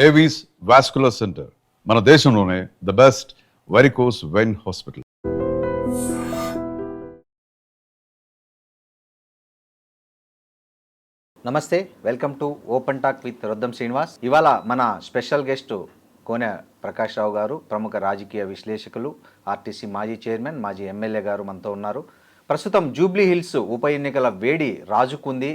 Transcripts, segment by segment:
Avis vascular centre మన దేశంలోనే the best varicose vein hospital. నమస్తే, welcome to open talk with Roddam Srinivas. ఇవాళ మన స్పెషల్ గెస్ట్ కోనె ప్రకాష్ రావు గారు, ప్రముఖ రాజకీయ విశ్లేషకులు, ఆర్టీసీ మాజీ చైర్మన్, మాజీ ఎమ్మెల్యే గారు మనతో ఉన్నారు. ప్రస్తుతం జూబ్లీ హిల్స్ ఉప ఎన్నికల వేడి రాజుకుంది.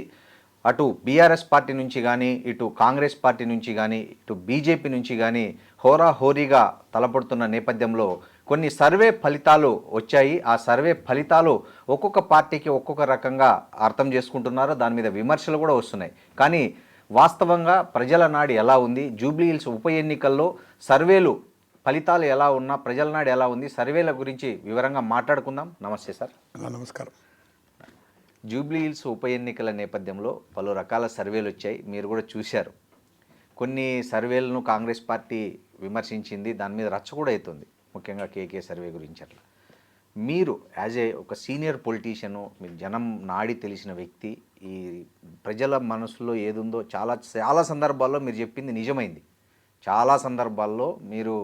అటు బీఆర్ఎస్ పార్టీ నుంచి కానీ, ఇటు కాంగ్రెస్ పార్టీ నుంచి కానీ, ఇటు బీజేపీ నుంచి కానీ హోరాహోరీగా తలపడుతున్న నేపథ్యంలో కొన్ని సర్వే ఫలితాలు వచ్చాయి. ఆ సర్వే ఫలితాలు ఒక్కొక్క పార్టీకి ఒక్కొక్క రకంగా అర్థం చేసుకుంటున్నారు. దాని మీద విమర్శలు కూడా వస్తున్నాయి. కానీ వాస్తవంగా ప్రజల నాడి ఎలా ఉంది, జూబ్లీ హిల్స్ ఉప ఎన్నికల్లో సర్వేలు ఫలితాలు ఎలా ఉన్నా ప్రజల నాడు ఎలా ఉంది, సర్వేల గురించి వివరంగా మాట్లాడుకుందాం. నమస్తే సార్. నమస్కారం. జూబ్లీ హిల్స్ ఉప ఎన్నికల నేపథ్యంలో పలు రకాల సర్వేలు వచ్చాయి, మీరు కూడా చూశారు. కొన్ని సర్వేలను కాంగ్రెస్ పార్టీ విమర్శించింది, దాని మీద రచ్చ కూడా అవుతుంది, ముఖ్యంగా కేకే సర్వే గురించి. అట్లా మీరు యాజ్ ఒక సీనియర్ పొలిటీషియను, మీరు జనం నాడి తెలిసిన వ్యక్తి, ఈ ప్రజల మనసులో ఏదుందో చాలా సందర్భాల్లో మీరు చెప్పింది నిజమైంది. చాలా సందర్భాల్లో మీరు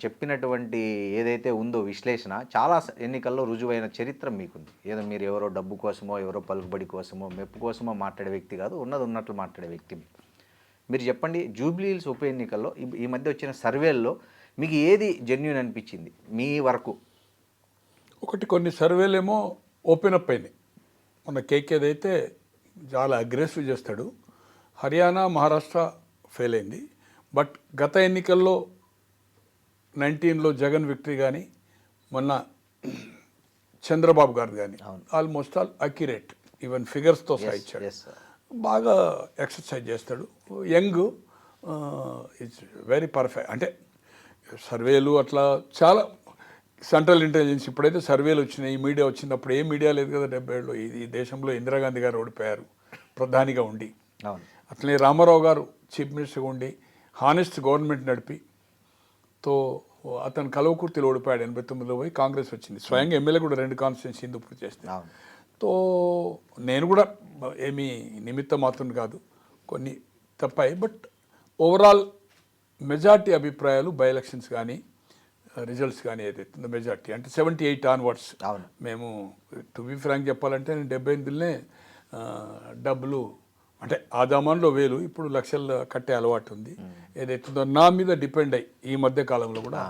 చెప్పినటువంటి ఏదైతే ఉందో విశ్లేషణ చాలా ఎన్నికల్లో రుజువైన చరిత్ర మీకుంది. ఏదో మీరు ఎవరో డబ్బు కోసమో, ఎవరో పలుకుబడి కోసమో, మెప్పు కోసమో మాట్లాడే వ్యక్తి కాదు, ఉన్నది ఉన్నట్లు మాట్లాడే వ్యక్తి. మీరు చెప్పండి, జూబ్లీ హిల్స్ ఉప ఎన్నికల్లో ఈ మధ్య వచ్చిన సర్వేల్లో మీకు ఏది జెన్యూన్ అనిపించింది మీ వరకు? ఒకటి, కొన్ని సర్వేలేమో ఓపెన్ అప్ అయినాయి. మన కేకేదైతే చాలా అగ్రెసివ్ చేస్తాడు. హర్యానా, మహారాష్ట్ర ఫెయిల్ అయింది. బట్ గత ఎన్నికల్లో 19లో జగన్ విక్టరీ కానీ, మొన్న చంద్రబాబు గారు కానీ ఆల్మోస్ట్ ఆల్ అక్యురేట్, ఈవెన్ ఫిగర్స్తో సహా ఇచ్చాడు. బాగా ఎక్సర్సైజ్ చేస్తాడు. Young, it's very perfect. అంటే సర్వేలు అట్లా చాలా సెంట్రల్ ఇంటెలిజెన్స్ ఇప్పుడైతే సర్వేలు వచ్చినాయి, మీడియా వచ్చినప్పుడు ఏ మీడియా లేదు కదా. 70 ఈ దేశంలో ఇందిరాగాంధీ గారు ఓడిపోయారు ప్రధానిగా ఉండి. అట్లనే రామారావు గారు చీఫ్ మినిస్టర్గా ఉండి హానెస్ట్ గవర్నమెంట్ నడిపి తో అతను కలవకుర్తిలో ఓడిపోయాడు. 89లో పోయి కాంగ్రెస్ వచ్చింది. స్వయంగా ఎమ్మెల్యే కూడా 2 కాన్స్టిట్యున్సీ హిందూపూర్ చేస్తే. తో నేను కూడా ఏమీ నిమిత్త మాత్రం కాదు, కొన్ని తప్పాయి. బట్ ఓవరాల్ మెజార్టీ అభిప్రాయాలు బై ఎలక్షన్స్ కానీ రిజల్ట్స్ కానీ ఏదైతుందో మెజార్టీ అంటే 78 ఆన్వర్డ్స్. మేము టు బి ఫ్రాంక్ చెప్పాలంటే నేను 78లనే డబ్బులు అంటే ఆ జమాన్లో 1000, ఇప్పుడు లక్షలు కట్టే అలవాటు ఉంది. ఏదైతుందో నా మీద డిపెండ్ అయ్యి ఈ మధ్య కాలంలో కూడా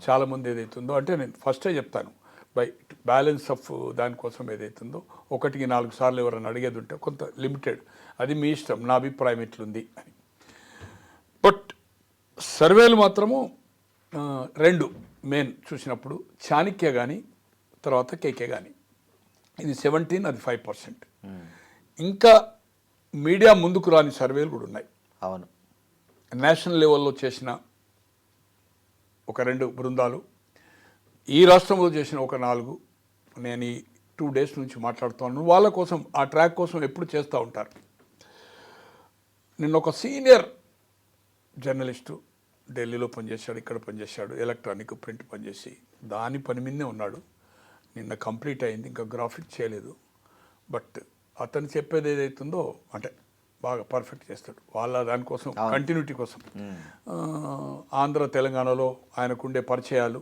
చాలామంది ఏదైతుందో అంటే నేను ఫస్టే చెప్తాను, బై బ్యాలెన్స్ ఆఫ్ దానికోసం ఏదైతుందో 1కి 4 సార్లు ఎవరైనా అడిగేది ఉంటే కొంత లిమిటెడ్, అది మీ ఇష్టం, నా అభిప్రాయం ఎట్లుంది అని. బట్ సర్వేలు మాత్రము 2 మెయిన్ చూసినప్పుడు, చాణక్య కానీ తర్వాత కేకే కానీ, ఇది 17, అది 5%. ఇంకా మీడియా ముందుకు రాని సర్వేలు కూడా ఉన్నాయి. అవును, నేషనల్ లెవెల్లో చేసిన ఒక 2 బృందాలు, ఈ రాష్ట్రంలో చేసిన ఒక 4, నేను ఈ 2 days నుంచి మాట్లాడుతున్నాను. వాళ్ళ కోసం, ఆ ట్రాక్ కోసం ఎప్పుడు చేస్తూ ఉంటారు. నిన్న ఒక సీనియర్ జర్నలిస్టు ఢిల్లీలో పనిచేశాడు, ఇక్కడ పనిచేశాడు, ఎలక్ట్రానిక్ ప్రింట్ పనిచేసి దాని పని మీదే ఉన్నాడు. నిన్న కంప్లీట్ అయింది, ఇంకా గ్రాఫిక్ చేయలేదు. బట్ అతను చెప్పేది ఏదైతుందో అంటే బాగా పర్ఫెక్ట్ చేస్తాడు. వాళ్ళ దానికోసం కంటిన్యూటీ కోసం ఆంధ్ర తెలంగాణలో ఆయనకుండే పరిచయాలు,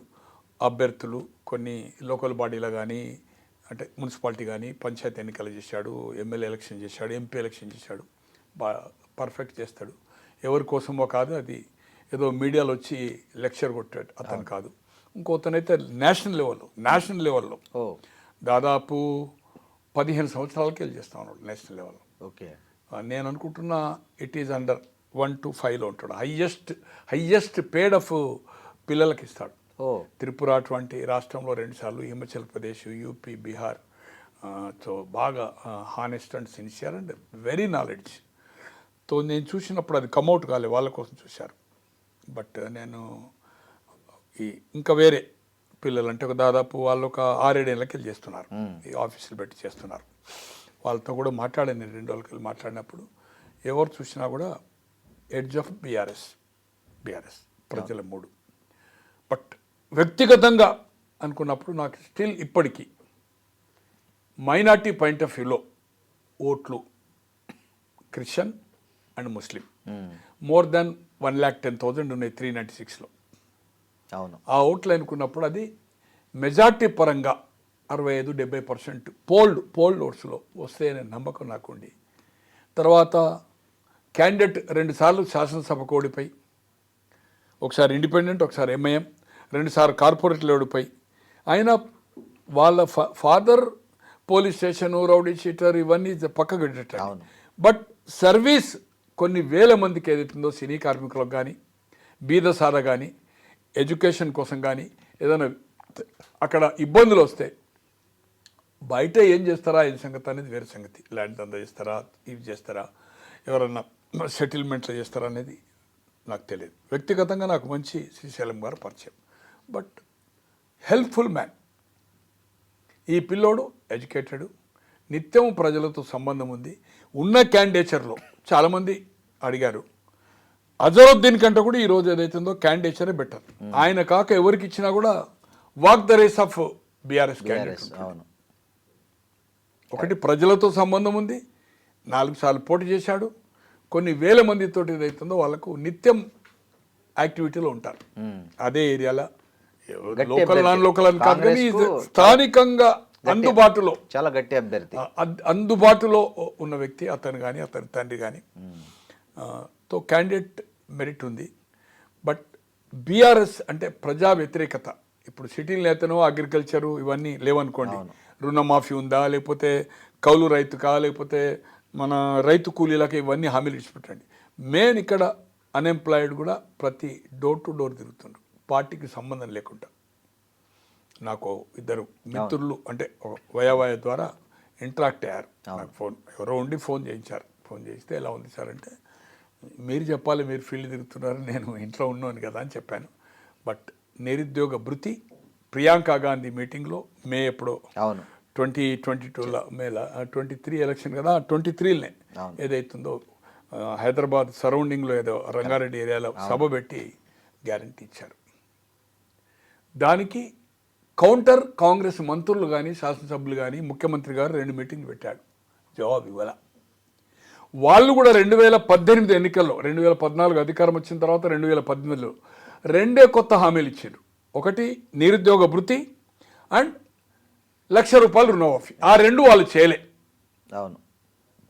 అభ్యర్థులు, కొన్ని లోకల్ బాడీలో కానీ అంటే మున్సిపాలిటీ కానీ పంచాయతీ ఎన్నికలు చేశాడు, ఎమ్మెల్యే ఎలక్షన్ చేశాడు, ఎంపీ ఎలక్షన్ చేశాడు. బాగా పర్ఫెక్ట్ చేస్తాడు. ఎవరి కోసమో కాదు, అది ఏదో మీడియాలో వచ్చి లెక్చర్ కొట్టాడు అతను కాదు. ఇంకోతనైతే నేషనల్ లెవెల్లో దాదాపు 15 సంవత్సరాలకి వెళ్ళి చేస్తా ఉన్నాడు నేషనల్ లెవెల్లో. ఓకే, నేను అనుకుంటున్నా ఇట్ ఈజ్ అండర్ 1 to 5లో ఉంటాడు. హయ్యెస్ట్ పేడ్ ఆఫ్ పిల్లలకి ఇస్తాడు. త్రిపుర అటువంటి రాష్ట్రంలో 2 సార్లు, హిమాచల్ ప్రదేశ్, యూపీ, బీహార్. సో బాగా honest and sincere and very knowledge. తో నేను చూసినప్పుడు అది కమ్అవుట్ కాలే, వాళ్ళ కోసం చూశారు. బట్ నేను ఇంకా వేరే పిల్లలు అంటే ఒక దాదాపు వాళ్ళు ఒక 6-7 ఏళ్ళకి వెళ్ళి చేస్తున్నారు, ఈ ఆఫీసులు పెట్టి చేస్తున్నారు. వాళ్ళతో కూడా మాట్లాడాను నేను 2 రోజులకి వెళ్ళి మాట్లాడినప్పుడు. ఎవరు చూసినా కూడా ఎడ్జ్ ఆఫ్ బీఆర్ఎస్ ప్రజల 3. బట్ వ్యక్తిగతంగా అనుకున్నప్పుడు నాకు స్టిల్ ఇప్పటికీ మైనార్టీ పాయింట్ ఆఫ్ వ్యూలో ఓట్లు Christian and Muslim more than 1,10,000 ఉన్నాయి 396లో. అవును. ఆ ఓట్లు అనుకున్నప్పుడు అది మెజార్టీ పరంగా 65-70% పోల్డ్ ఓట్స్లో వస్తాయనే నమ్మకం నాకుండి, తర్వాత క్యాండిడేట్ 2 సార్లు శాసనసభకు ఓడిపోయి, ఒకసారి ఇండిపెండెంట్, ఒకసారి ఎంఐఎం, 2 సార్లు కార్పొరేట్లు ఓడిపోయి, అయినా వాళ్ళ father police station, rowdy sheeter ఇవన్నీ పక్కకు పెట్టేటారు. అవును. బట్ సర్వీస్ కొన్ని వేల మందికి ఏదైతుందో సినీ కార్మికులకు కానీ, బీదసార కానీ, ఎడ్యుకేషన్ కోసం కానీ ఏదైనా అక్కడ ఇబ్బందులు వస్తే బయట ఏం చేస్తారా ఇది సంగతి అనేది వేరే సంగతి. ల్యాండ్ దందా చేస్తారా, ఇవి చేస్తారా, ఎవరన్నా సెటిల్మెంట్లు చేస్తారా అనేది నాకు తెలియదు. వ్యక్తిగతంగా నాకు మంచి శ్రీశైలం గారు పరిచయం, బట్ హెల్ప్ఫుల్ మ్యాన్. ఈ పిల్లోడు ఎడ్యుకేటెడ్, నిత్యం ప్రజలతో సంబంధం ఉంది. ఉన్న క్యాండిడేచర్లో చాలామంది అడిగారు, అజరుద్దీన్ కంటే కూడా ఈరోజు ఏదైతుందో క్యాండిడేచరే బెటర్. ఆయన కాక ఎవరికి ఇచ్చినా కూడా walk the race of BRS candidate. అవును. ఒకటి ప్రజలతో సంబంధం ఉంది, 4 సార్లు పోటీ చేశాడు, కొన్ని వేల మందితో ఏదైతుందో వాళ్ళకు నిత్యం యాక్టివిటీలో ఉంటారు. అదే ఏరియాలో లోకల్ నాన్ లోకల్ అని కాదు కానీ స్థానికంగా అందుబాటులో చాలా గట్టి అభ్యర్థి, అందుబాటులో ఉన్న వ్యక్తి అతను కానీ అతని తండ్రి కానీ తో క్యాండిడేట్ మెరిట్ ఉంది. బట్ బీఆర్ఎస్ అంటే ప్రజా వ్యతిరేకత. ఇప్పుడు సిటీ నేతను అగ్రికల్చరు ఇవన్నీ లేవనుకోండి, రుణమాఫీ ఉందా, లేకపోతే కౌలు రైతుకా, లేకపోతే మన రైతు కూలీలకి, ఇవన్నీ హామీలు ఇచ్చిపెట్టండి. మెయిన్ ఇక్కడ అన్ఎంప్లాయిడ్ కూడా ప్రతి డోర్ టు డోర్ తిరుగుతుండ్రు, పార్టీకి సంబంధం లేకుండా. నాకు 2 మిత్రులు అంటే వయావయ ద్వారా ఇంటరాక్ట్ అయ్యారు. నాకు ఫోన్ ఎవరో ఉండి ఫోన్ చేయించారు. ఫోన్ చేస్తే ఎలా ఉంది సార్ అంటే, మీరు చెప్పాలి, మీరు ఫీల్డ్ తిరుగుతున్నారు, నేను ఇంట్లో ఉన్నాను కదా అని చెప్పాను. బట్ నిరుద్యోగ భృతి ప్రియాంక గాంధీ మీటింగ్లో మే ఎప్పుడో 2022లో మేల 23 ఎలక్షన్ కదా, 23లోనే ఏదైతుందో హైదరాబాద్ సరౌండింగ్లో ఏదో రంగారెడ్డి ఏరియాలో సభ పెట్టి గ్యారంటీ ఇచ్చారు. దానికి కౌంటర్ కాంగ్రెస్ మంత్రులు కానీ, శాసనసభ్యులు కానీ, ముఖ్యమంత్రి గారు 2 మీటింగ్లు పెట్టాడు, జవాబు ఇవ్వాల. వాళ్ళు కూడా 2018 ఎన్నికల్లో, 2014 అధికారం వచ్చిన తర్వాత 2018లో 2 కొత్త హామీలు ఇచ్చారు. ఒకటి నిరుద్యోగ భృతి అండ్ ₹1,00,000 రుణమాఫీ. ఆ 2 వాళ్ళు చేయలే. అవును.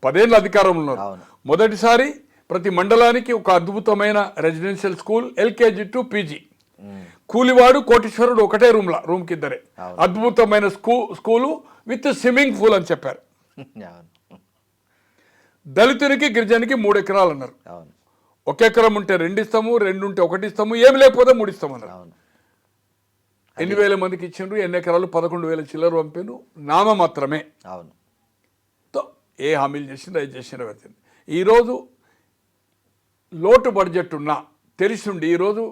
10 ఏళ్ళ అధికారంలో ఉన్నారు. మొదటిసారి ప్రతి మండలానికి ఒక అద్భుతమైన residential school, LKG to PG. కూలివాడు కోటీశ్వరుడు ఒకటే రూమ్కి 2. అద్భుతమైన స్కూలు విత్ స్విమ్మింగ్ పూల్ అని చెప్పారు. దళితునికి గిరిజనికి 3 ఎకరాలు అన్నారు. 1 ఎకరం ఉంటే 2 ఇస్తాము, 2 ఉంటే 1 ఇస్తాము, ఏమి లేకపోతే 3 ఇస్తాము అన్నారు. ఎన్ని వేల మందికి ఇచ్చిండ్రు, ఎన్ని ఎకరాలు? 11,000 చిల్లర పంపిను, నామ మాత్రమే. ఏ హామీలు చేసిండ్రు, అది చేసిండ్రు వచ్చింది. ఈరోజు లోటు బడ్జెట్ ఉన్నా తెలిసిండి ఈరోజు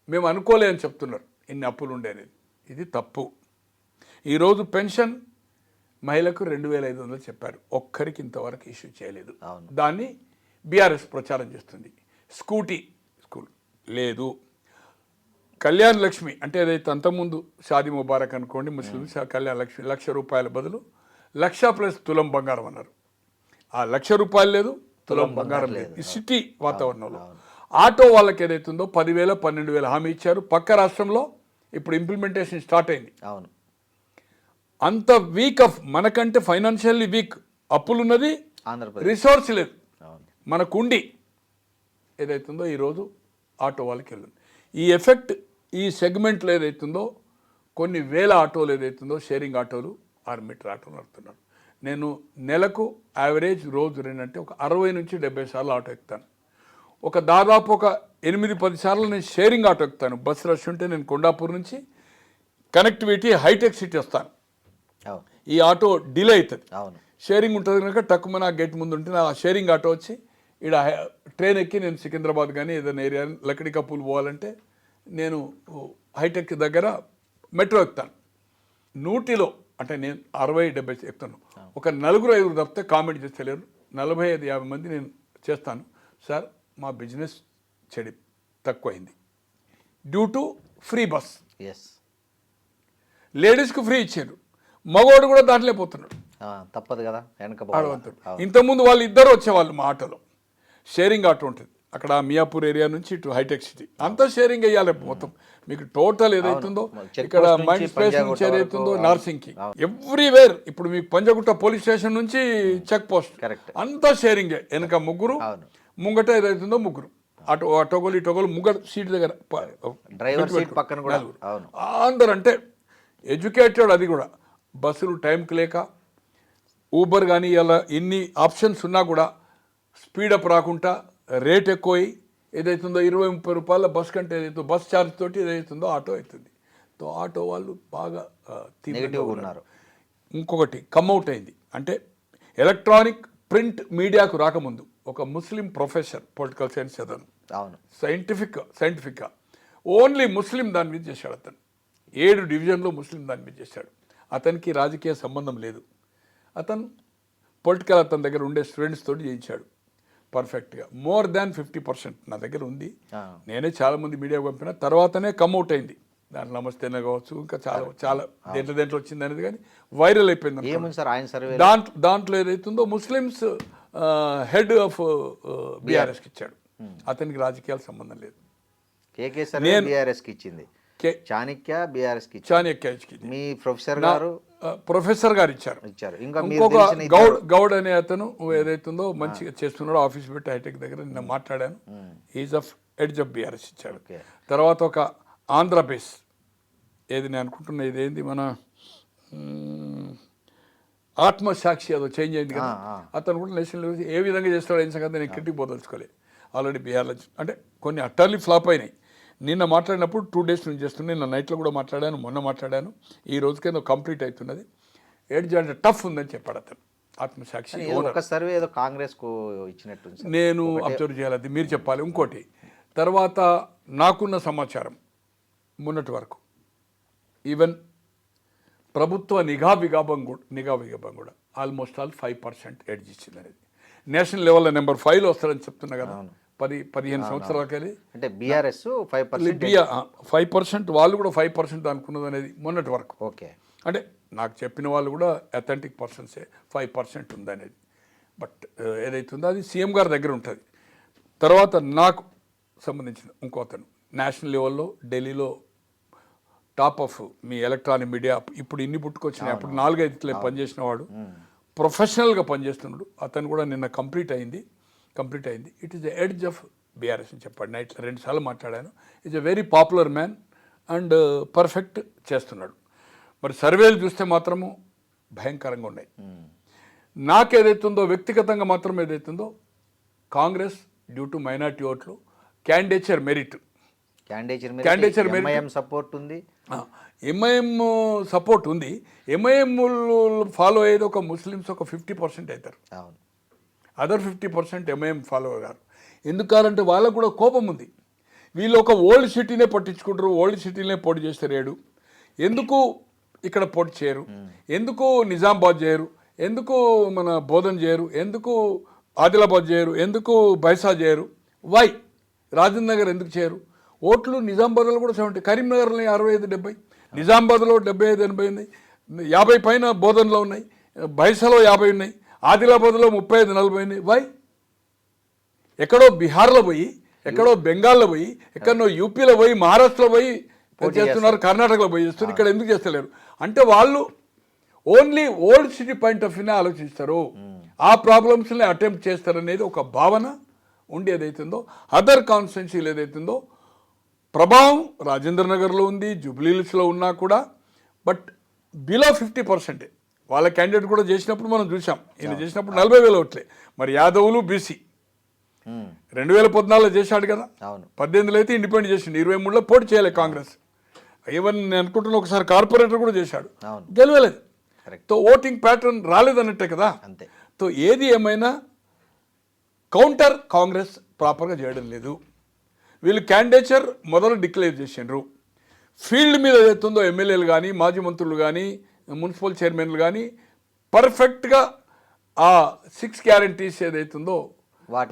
మేము అనుకోలే అని చెప్తున్నారు, ఇన్ని అప్పులు ఉండే అనేది. ఇది తప్పు. ఈరోజు పెన్షన్ మహిళకు 2,500 చెప్పారు, ఒక్కరికి ఇంతవరకు ఇష్యూ చేయలేదు. దాన్ని బీఆర్ఎస్ ప్రచారం చేస్తుంది. స్కూటీ స్కూల్ లేదు. కళ్యాణ్ లక్ష్మి అంటే ఏదైతే అంతకుముందు షాదీ ముబారక్ అనుకోండి, ముస్లిమ్స్ కళ్యాణ్ లక్ష్మి ₹1,00,000 బదులు 1,00,000 ప్లస్ తులం బంగారం అన్నారు. ఆ ₹1,00,000 లేదు, తులం బంగారం లేదు. ఈ సిటీ వాతావరణంలో ఆటో వాళ్ళకి ఏదైతుందో 10,000 12,000 హామీ ఇచ్చారు. పక్క రాష్ట్రంలో ఇప్పుడు ఇంప్లిమెంటేషన్ స్టార్ట్ అయింది. అంత వీక్ ఆఫ్ మనకంటే ఫైనాన్షియల్లీ వీక్, అప్పులున్నది, రిసోర్స్ లేదు. మనకుండి ఏదైతుందో ఈరోజు ఆటో వాళ్ళకి వెళ్ళింది. ఈ ఎఫెక్ట్ ఈ సెగ్మెంట్లో ఏదైతుందో కొన్ని వేల ఆటోలు ఏదైతుందో షేరింగ్ ఆటోలు, 6 మీటర్ ఆటోలు నడుపుతున్నారు. నేను నెలకు యావరేజ్ రోజు రెండంటే ఒక 60 నుంచి 70 సార్లు ఆటో ఎక్కుతాను. దాదాపు ఒక 8-10 సార్లు నేను షేరింగ్ ఆటో ఎక్కుతాను. బస్ రష్ ఉంటే నేను కొండాపూర్ నుంచి కనెక్టివిటీ హైటెక్ సిటీ వస్తాను. ఈ ఆటో డిలే అవుతుంది, షేరింగ్ ఉంటుంది కనుక తక్కువ నా గేట్ ముందు ఉంటే ఆ షేరింగ్ ఆటో వచ్చి ఇక్కడ ట్రైన్ ఎక్కి నేను సికింద్రాబాద్ కానీ ఏదైనా ఏరియా లక్కడి కప్పులు పోవాలంటే నేను హైటెక్ దగ్గర మెట్రో ఎక్కుతాను. 100లో అంటే నేను 60-70 ఎక్కుతాను. ఒక 4-5 తప్పితే కామెంట్ చేస్తలేరు. 45-50 మంది నేను చేస్తాను. సార్ మా బిజినెస్ చెడి తక్కువైంది డ్యూ టు ఫ్రీ బస్. లేడీస్కి ఫ్రీ ఇచ్చారు, మగవాడు కూడా దాంట్లో పోతున్నాడు, తప్పదు కదా. ఇంతకుముందు వాళ్ళు 2 వచ్చేవాళ్ళు మా ఆటోలో, షేరింగ్ ఆటో ఉంటుంది. అక్కడ మియాపూర్ ఏరియా నుంచి ఇటు హైటెక్ సిటీ అంతా షేరింగ్ అయ్యాలి మొత్తం. మీకు టోటల్ ఏదైతుందో చెక్ ఇక్కడ పోస్ట్ నుంచి మైండ్ స్పేస్ పంజాగుట్ట నుంచి ఏదైతుందో వరకు, నార్సింగ్కి ఎవ్రీవేర్. ఇప్పుడు మీకు పంజగుట్ట పోలీస్ స్టేషన్ నుంచి చెక్ పోస్ట్ కరెక్ట్. అంతా షేరింగే. వెనక ముగ్గురు, అవును. ముంగట ఏదైతుందో ముగ్గురు, అటోగోలు ఇటోగోలు ముగ్గురు సీట్ దగ్గర డ్రైవర్ సీట్ పక్కన కూడా. అవును. అందరు అంటే ఎడ్యుకేటెడ్. అది కూడా బస్సులు టైంకి లేక ఊబర్ కానీ ఇలా ఇన్ని ఆప్షన్స్ ఉన్నా కూడా స్పీడప్ రాకుండా రేట్ ఎక్కువ ఏదైతుందో 20-30 రూపాయల బస్ కంటే ఏదైతుందో బస్ ఛార్జ్ తోటి ఏదైతుందో ఆటో అవుతుంది. తో ఆటో వాళ్ళు బాగా నెగిటివ్ ఉన్నారు. ఇంకొకటి కమ్అవుట్ అయింది అంటే ఎలక్ట్రానిక్ ప్రింట్ మీడియాకు రాకముందు ఒక ముస్లిం ప్రొఫెసర్ పొలిటికల్ సైన్స్ చదవను, అవును, సైంటిఫిక్గా ఓన్లీ ముస్లిం దాని మీద చేశాడు. అతను 7 డివిజన్లో ముస్లిం దాని మీద చేశాడు. అతనికి రాజకీయ సంబంధం లేదు. అతను పొలిటికల్ అతని దగ్గర ఉండే స్టూడెంట్స్ తోటి చేయించాడు పర్ఫెక్ట్గా. మోర్ దాన్ 50% నా దగ్గర ఉంది. నేనే చాలామంది మీడియా పంపిన తర్వాతనే కమ్అవుట్ అయింది. దాంట్లో నమస్తేనే కావచ్చు, ఇంకా చాలా దేంట్లో వచ్చింది అనేది, కానీ వైరల్ అయిపోయింది. ఏముంది సార్ ఆయన సర్వే దాంట్లో ఏదైతుందో ముస్లిమ్స్ హెడ్ ఆఫ్ బీఆర్ఎస్కి ఇచ్చాడు. అతనికి రాజకీయాల సంబంధం లేదు. కేకే సర్వే బీఆర్ఎస్కి ఇచ్చింది, చాణక్య బీఆర్ఎస్కి చాణక్యకి మీ ప్రొఫెసర్ గారు ఇచ్చారు. ఇంకా ఇంకొక గౌడ్ అనే అతను ఏదైతుందో మంచిగా చేస్తున్నాడో ఆఫీస్ పెట్టి హైటెక్ దగ్గర నిన్న మాట్లాడాను. Is of edge of BRS ఇచ్చాడు. తర్వాత ఒక ఆంధ్రప్రదేశ్ ఏది నేను అనుకుంటున్నా ఇదేంది మన ఆత్మసాక్షి అదో చేంజ్ అయింది కదా, అతను కూడా నేషనల్ లెవెల్ ఏ విధంగా చేస్తాడో ఏం సంగతి నేను క్రిటిక్ పోదలుచుకోలేదు. ఆల్రెడీ బీహార్లో అంటే కొన్ని అట్టర్లీ ఫ్లాప్ అయినాయి. నిన్న మాట్లాడినప్పుడు 2 డేస్ నుంచి చేస్తున్నాను. నిన్న నైట్లో కూడా మాట్లాడాను, మొన్న మాట్లాడాను. ఈ రోజుకి ఏదో కంప్లీట్ అవుతున్నది. ఎడ్జ్ అంటే టఫ్ ఉందని చెప్పాడు అతను. ఆత్మసాక్షి ఒక సర్వే ఏదో కాంగ్రెస్కు ఇచ్చినట్టు నేను అబ్జర్వ్ చేయాలి, అది మీరు చెప్పాలి. ఇంకోటి తర్వాత నాకున్న సమాచారం మొన్నటి వరకు ఈవెన్ ప్రభుత్వ నిఘా విభాగం కూడా ఆల్మోస్ట్ ఆల్ 5% ఎడ్జ్ ఇచ్చింది అనేది. నేషనల్ లెవెల్లో నెంబర్ 5లో వస్తారని చెప్తున్నా కదా. 10-15 సంవత్సరాలకి వెళ్ళి అంటే బీఆర్ఎస్ 5% వాళ్ళు కూడా 5% అనుకున్నది అనేది మొన్నటి వరకు. ఓకే, అంటే నాకు చెప్పిన వాళ్ళు కూడా అథెంటిక్ పర్సన్సే 5% ఉందనేది. బట్ ఏదైతుందో అది సీఎం గారి దగ్గర ఉంటుంది. తర్వాత నాకు సంబంధించిన ఇంకో అతను నేషనల్ లెవెల్లో ఢిల్లీలో top of me electronic media ఇప్పుడు ఇన్ని పుట్టుకొచ్చినాయి. అప్పుడు 4-5 పనిచేసిన వాడు ప్రొఫెషనల్గా పనిచేస్తున్నాడు. అతను కూడా నిన్న కంప్లీట్ అయింది. It is the edge of BRS అని చెప్పాడు. నైట్లో 2 సార్లు మాట్లాడాను. Is a very popular man and perfect చేస్తున్నాడు. మరి సర్వేలు చూస్తే మాత్రము భయంకరంగా ఉన్నాయి. నాకేదైతుందో వ్యక్తిగతంగా మాత్రం ఏదైతుందో కాంగ్రెస్ డ్యూ టు మైనార్టీ ఓట్లు క్యాండిడేచర్ మెరిట్ సపోర్ట్ ఉంది. ఎంఐఎం సపోర్ట్ ఉంది. ఎంఐఎం ఫాలో అయ్యేది ఒక ముస్లిమ్స్ ఒక 50% అవుతారు. అదర్ 50% ఎంఐఎం ఫాలో అయ్యారు. ఎందుకంటే వాళ్ళకు కూడా కోపం ఉంది. వీళ్ళు ఒక ఓల్డ్ సిటీనే పట్టించుకుంటారు, ఓల్డ్ సిటీనే పోటీ చేస్తారు. ఎందుకు ఇక్కడ పోటీ చేయరు, ఎందుకు నిజామాబాద్ చేయరు, ఎందుకు మన బోధన్ చేయరు, ఎందుకు ఆదిలాబాద్ చేయరు, ఎందుకు బైసా చేయరు, వై రాజేంద్ర నగర్ ఎందుకు చేయరు? ఓట్లు నిజామాబాద్లో కూడా 70, కరీంనగర్లో 65-70, నిజామాబాద్లో 75-80 ఉన్నాయి, 50 పైన బోధన్లో ఉన్నాయి, బైసాలో 50 ఉన్నాయి, ఆదిలాబాద్లో 35-40 ఉన్నాయి. వై? ఎక్కడో బీహార్లో పోయి, ఎక్కడో బెంగాల్లో పోయి, ఎక్కడో యూపీలో పోయి, మహారాష్ట్రలో పోయి చేస్తున్నారు, కర్ణాటకలో పోయి చేస్తున్నారు, ఇక్కడ ఎందుకు చేస్తలేరు అంటే వాళ్ళు only old city point of వ్యూనే ఆలోచిస్తారు. ఆ ప్రాబ్లమ్స్ని అటెంప్ట్ చేస్తారనేది ఒక భావన ఉండి ఏదైతుందో అదర్ కాన్స్టిట్యున్సీలు ఏదైతుందో ప్రభావం రాజేంద్ర నగర్లో ఉంది, జూబ్లీహిల్స్లో ఉన్నా కూడా. బట్ బిలో 50% వాళ్ళ క్యాండిడేట్ కూడా చేసినప్పుడు మనం చూసాం. ఈయన చేసినప్పుడు 40,000 ఓట్లే. మరి యాదవులు బీసీ 2014లో చేశాడు కదా, 18లో అయితే ఇండిపెండెంట్ చేసిండు, 23లో పోటీ చేయలేదు కాంగ్రెస్. ఈవెన్ నేను అనుకుంటున్నా ఒకసారి కార్పొరేటర్ కూడా చేశాడు, గెలవలేదు. తో ఓటింగ్ ప్యాటర్న్ రాలేదన్నట్టే కదా. తో ఏది ఏమైనా కౌంటర్ కాంగ్రెస్ ప్రాపర్గా చేయడం లేదు. వీళ్ళు క్యాండిడేచర్ మొదలు డిక్లేర్ చేసిండ్రు. ఫీల్డ్ మీద ఏదైతుందో ఎమ్మెల్యేలు కానీ, మాజీ మంత్రులు కానీ, మున్సిపల్ చైర్మన్లు కానీ పర్ఫెక్ట్గా ఆ 6 గ్యారంటీస్ ఏదైతుందో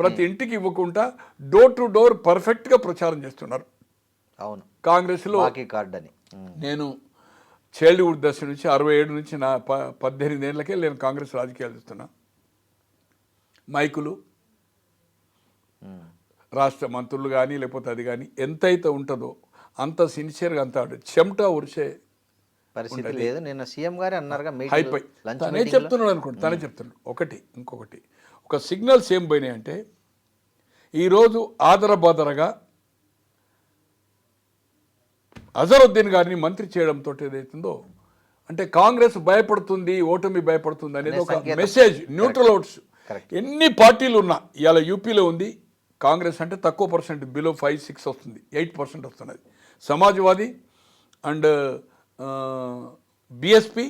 ప్రతి ఇంటికి ఇవ్వకుండా డోర్ టు డోర్ పర్ఫెక్ట్గా ప్రచారం చేస్తున్నారు. అవును, కాంగ్రెస్లో కార్డ్ అని నేను చైల్డ్హుడ్ దశ నుంచి 67 నుంచి నా 18 ఏళ్ళకే నేను కాంగ్రెస్ రాజకీయాలు చూస్తున్నా. మైకులు, రాష్ట్ర మంత్రులు కానీ లేకపోతే అది కానీ ఎంతైతే ఉంటుందో అంత సిన్సియర్గా అంత చెమట ఉరిసే పరిస్థితి లేదు. నిన్న సీఎం గారే అన్నారుగా హైపై తనే చెప్తున్నాడు అనుకోండి, తనే చెప్తున్నాడు. ఇంకొకటి ఒక సిగ్నల్స్ ఏం పోయినాయి అంటే ఈరోజు ఆదరబాదరగా అజరుద్దీన్ గారిని మంత్రి చేయడంతో ఏదైతుందో అంటే కాంగ్రెస్ భయపడుతుంది, ఓటమి భయపడుతుంది అనేది ఒక మెసేజ్. న్యూట్రల్ ఓట్స్ ఎన్ని పార్టీలు ఉన్నా ఇవాళ యూపీలో ఉంది కాంగ్రెస్ అంటే తక్కువ పర్సెంట్, బిలో 5-6 వస్తుంది, 8% వస్తున్నది. Samajwadi and BSP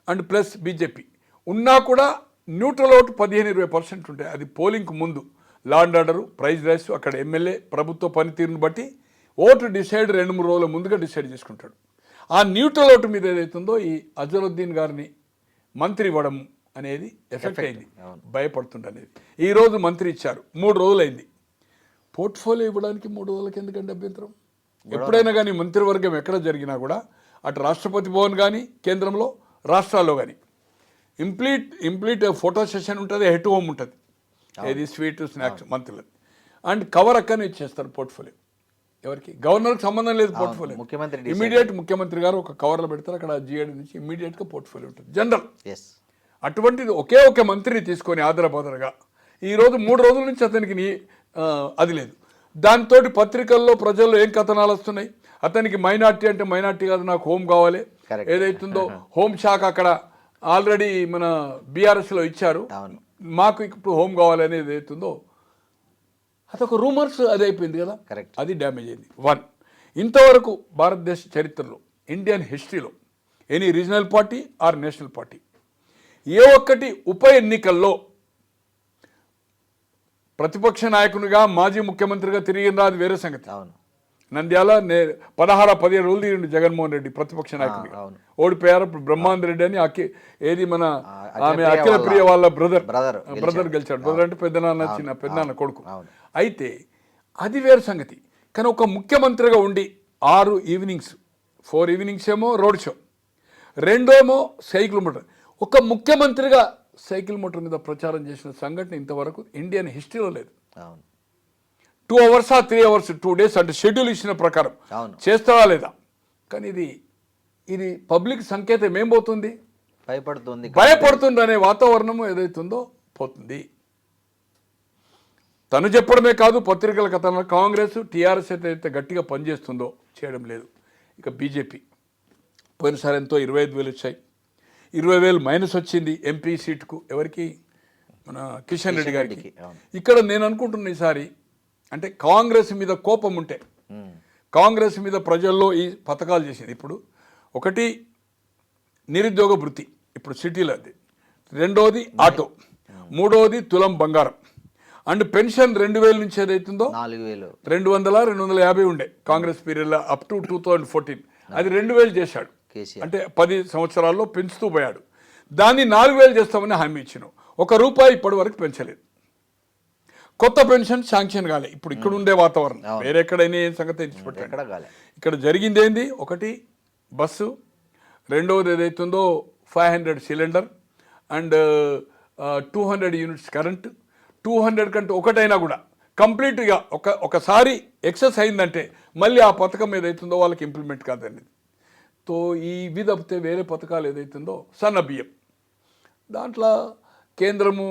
and plus BJP ఉన్నా కూడా న్యూట్రల్ ఓటు 15-20% ఉంటాయి. అది పోలింగ్కు ముందు law and order, price rise, అక్కడ ఎమ్మెల్యే ప్రభుత్వ పనితీరును బట్టి ఓటు డిసైడ్ 2-3 రోజుల ముందుగా డిసైడ్ చేసుకుంటాడు. ఆ న్యూట్రల్ ఓటు మీద ఏదైతుందో ఈ అజరుద్దీన్ గారిని మంత్రి ఇవ్వడం అనేది ఎఫెక్ట్ అయింది, భయపడుతుంది అనేది. ఈరోజు మంత్రి ఇచ్చారు, 3 రోజులైంది. పోర్ట్ఫోలియో ఇవ్వడానికి 3 రోజులకి ఎందుకంటే అభ్యంతరం? ఎప్పుడైనా కానీ మంత్రివర్గం ఎక్కడ జరిగినా కూడా అటు రాష్ట్రపతి భవన్ కానీ కేంద్రంలో రాష్ట్రాల్లో కానీ ఇంప్లీట్ ఫోటో సెషన్ ఉంటుంది, హెడ్ హోమ్ ఉంటుంది, ఏది స్వీట్ స్నాక్స్ మంత్రులది, అండ్ కవర్ అక్కనే ఇచ్చేస్తారు పోర్ట్ఫోలియో. ఎవరికి? గవర్నర్కి సంబంధం లేదు పోర్ట్ఫోలియో. ఇమీడియట్ ముఖ్యమంత్రి గారు ఒక కవర్లో పెడతారు, అక్కడ జిఏడి నుంచి ఇమీడియట్గా పోర్ట్ఫోలియో ఉంటుంది జనరల్. అటువంటిది ఒకే మంత్రిని తీసుకొని ఆదరబాదరగా ఈరోజు 3 రోజుల నుంచి అతనికి అది లేదు. దాంతో పత్రికల్లో ప్రజల్లో ఏం కథనాలు వస్తున్నాయి, అతనికి మైనార్టీ అంటే మైనార్టీ కాదు, నాకు హోమ్ కావాలి, ఏదైతుందో హోమ్ శాఖ అక్కడ ఆల్రెడీ మన బీఆర్ఎస్లో ఇచ్చారు, మాకు ఇప్పుడు హోమ్ కావాలి అనేది ఏదైతుందో అదొక రూమర్స్, అది అయిపోయింది కదా, అది డ్యామేజ్ అయింది. 1 ఇంతవరకు భారతదేశ చరిత్రలో ఇండియన్ హిస్టరీలో any regional party or national party ఏ ఒక్కటి ఉప ఎన్నికల్లో ప్రతిపక్ష నాయకునిగా మాజీ ముఖ్యమంత్రిగా తిరిగిన అది వేరే సంగతి. నంద్యాల 16-17 రోజులు తిరిగిండు జగన్మోహన్ రెడ్డి ప్రతిపక్ష నాయకునిగా, ఓడిపోయారు. ఇప్పుడు బ్రహ్మానంద రెడ్డి అని ఏది మన ఆమె అఖిల ప్రియ వాళ్ళ బ్రదర్ గెలిచాడు. బ్రదర్ అంటే పెద్దనాన్న కొడుకు. అయితే అది వేరే సంగతి. కానీ ఒక ముఖ్యమంత్రిగా ఉండి 6 ఈవినింగ్స్, 4 ఈవినింగ్స్ ఏమో రోడ్ షో, 2 ఏమో సైకిల్ మోటార్, ఒక ముఖ్యమంత్రిగా సైకిల్ మోటార్ మీద ప్రచారం చేసిన సంఘటన ఇంతవరకు ఇండియన్ హిస్టరీలో లేదు. 2 hours 3 hours 2 days అంటే షెడ్యూల్ ఇచ్చిన ప్రకారం చేస్తావా లేదా? కానీ ఇది పబ్లిక్ సంకేతం ఏం పోతుంది? భయపడుతుంది అనే వాతావరణం ఏదైతుందో పోతుంది. తను చెప్పడమే కాదు, పత్రికల కథలో కాంగ్రెస్ టీఆర్ఎస్ అయితే గట్టిగా పనిచేస్తుందో చేయడం లేదు. ఇక బీజేపీ పోయినసారి ఎంతో 25,000 వచ్చాయి, 20,000 మైనస్ వచ్చింది ఎంపీ సీటుకు. ఎవరికి? మన కిషన్ రెడ్డి గారికి. ఇక్కడ నేను అనుకుంటున్న ఈసారి అంటే కాంగ్రెస్ మీద కోపం ఉంటే, కాంగ్రెస్ మీద ప్రజల్లో ఈ పథకాలు చేసింది. ఇప్పుడు ఒకటి నిరుద్యోగ భృతి ఇప్పుడు సిటీలో, అది 2వది ఆటో, 3వది తులం బంగారం, అండ్ పెన్షన్ 2,000 నుంచి ఏదైతుందో 200-250 ఉండే కాంగ్రెస్ పీరియడ్లో అప్ టు 2014, అది 2,000 చేశాడు. అంటే 10 సంవత్సరాల్లో పెంచుతూ పోయాడు. దాన్ని 4,000 చేస్తామని హామీ ఇచ్చినాం. ₹1 ఇప్పటి వరకు పెంచలేదు. కొత్త పెన్షన్ శాంక్షన్ కాలే. ఇప్పుడు ఇక్కడ ఉండే వాతావరణం వేరెక్కడైనా ఏం సంగతి ఇక్కడ జరిగింది ఏంది? ఒకటి బస్సు, 2వది ఏదైతుందో 500 సిలిండర్ అండ్ 200 యూనిట్స్ కరెంట్. 200 కంటే ఒకటైనా కూడా కంప్లీట్గా ఒకసారి ఎక్సెస్ అయిందంటే మళ్ళీ ఆ పథకం ఏదైతుందో వాళ్ళకి ఇంప్లిమెంట్ కాదనేది. తో ఇవి తప్పితే వేరే పథకాలు ఏదైతుందో సన్న బియ్యం, దాంట్లో కేంద్రము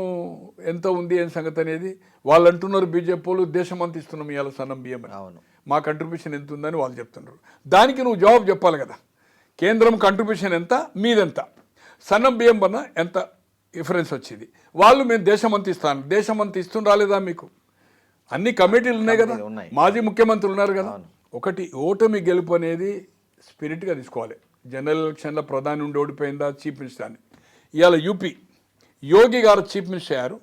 ఎంత ఉంది ఏం సంగతి అనేది వాళ్ళు అంటున్నారు. బీజేపీ వాళ్ళు దేశమంతా ఇస్తున్నాం ఇవాళ సన్నం బియ్యం అని, మా కంట్రిబ్యూషన్ ఎంత ఉందని వాళ్ళు చెప్తున్నారు. దానికి నువ్వు జవాబు చెప్పాలి కదా. కేంద్రం కంట్రిబ్యూషన్ ఎంత, మీదెంత, సన్నం బియ్యం వల్ల ఎంత డిఫరెన్స్ వచ్చింది. వాళ్ళు మేము దేశమంతా ఇస్తాను, దేశమంతా ఇస్తుని రాలేదా మీకు? అన్ని కమిటీలు ఉన్నాయి కదా, మాజీ ముఖ్యమంత్రులు ఉన్నారు కదా. ఒకటి ఓటమి గెలుపు అనేది స్పిరిట్గా తీసుకోవాలి. జనరల్ ఎలక్షన్లో ప్రధాని ఉండి ఓడిపోయిందా చీఫ్ మినిస్టర్ అని. ఇవాళ యూపీ యోగి గారు చీఫ్ మినిస్టర్ అయ్యారు,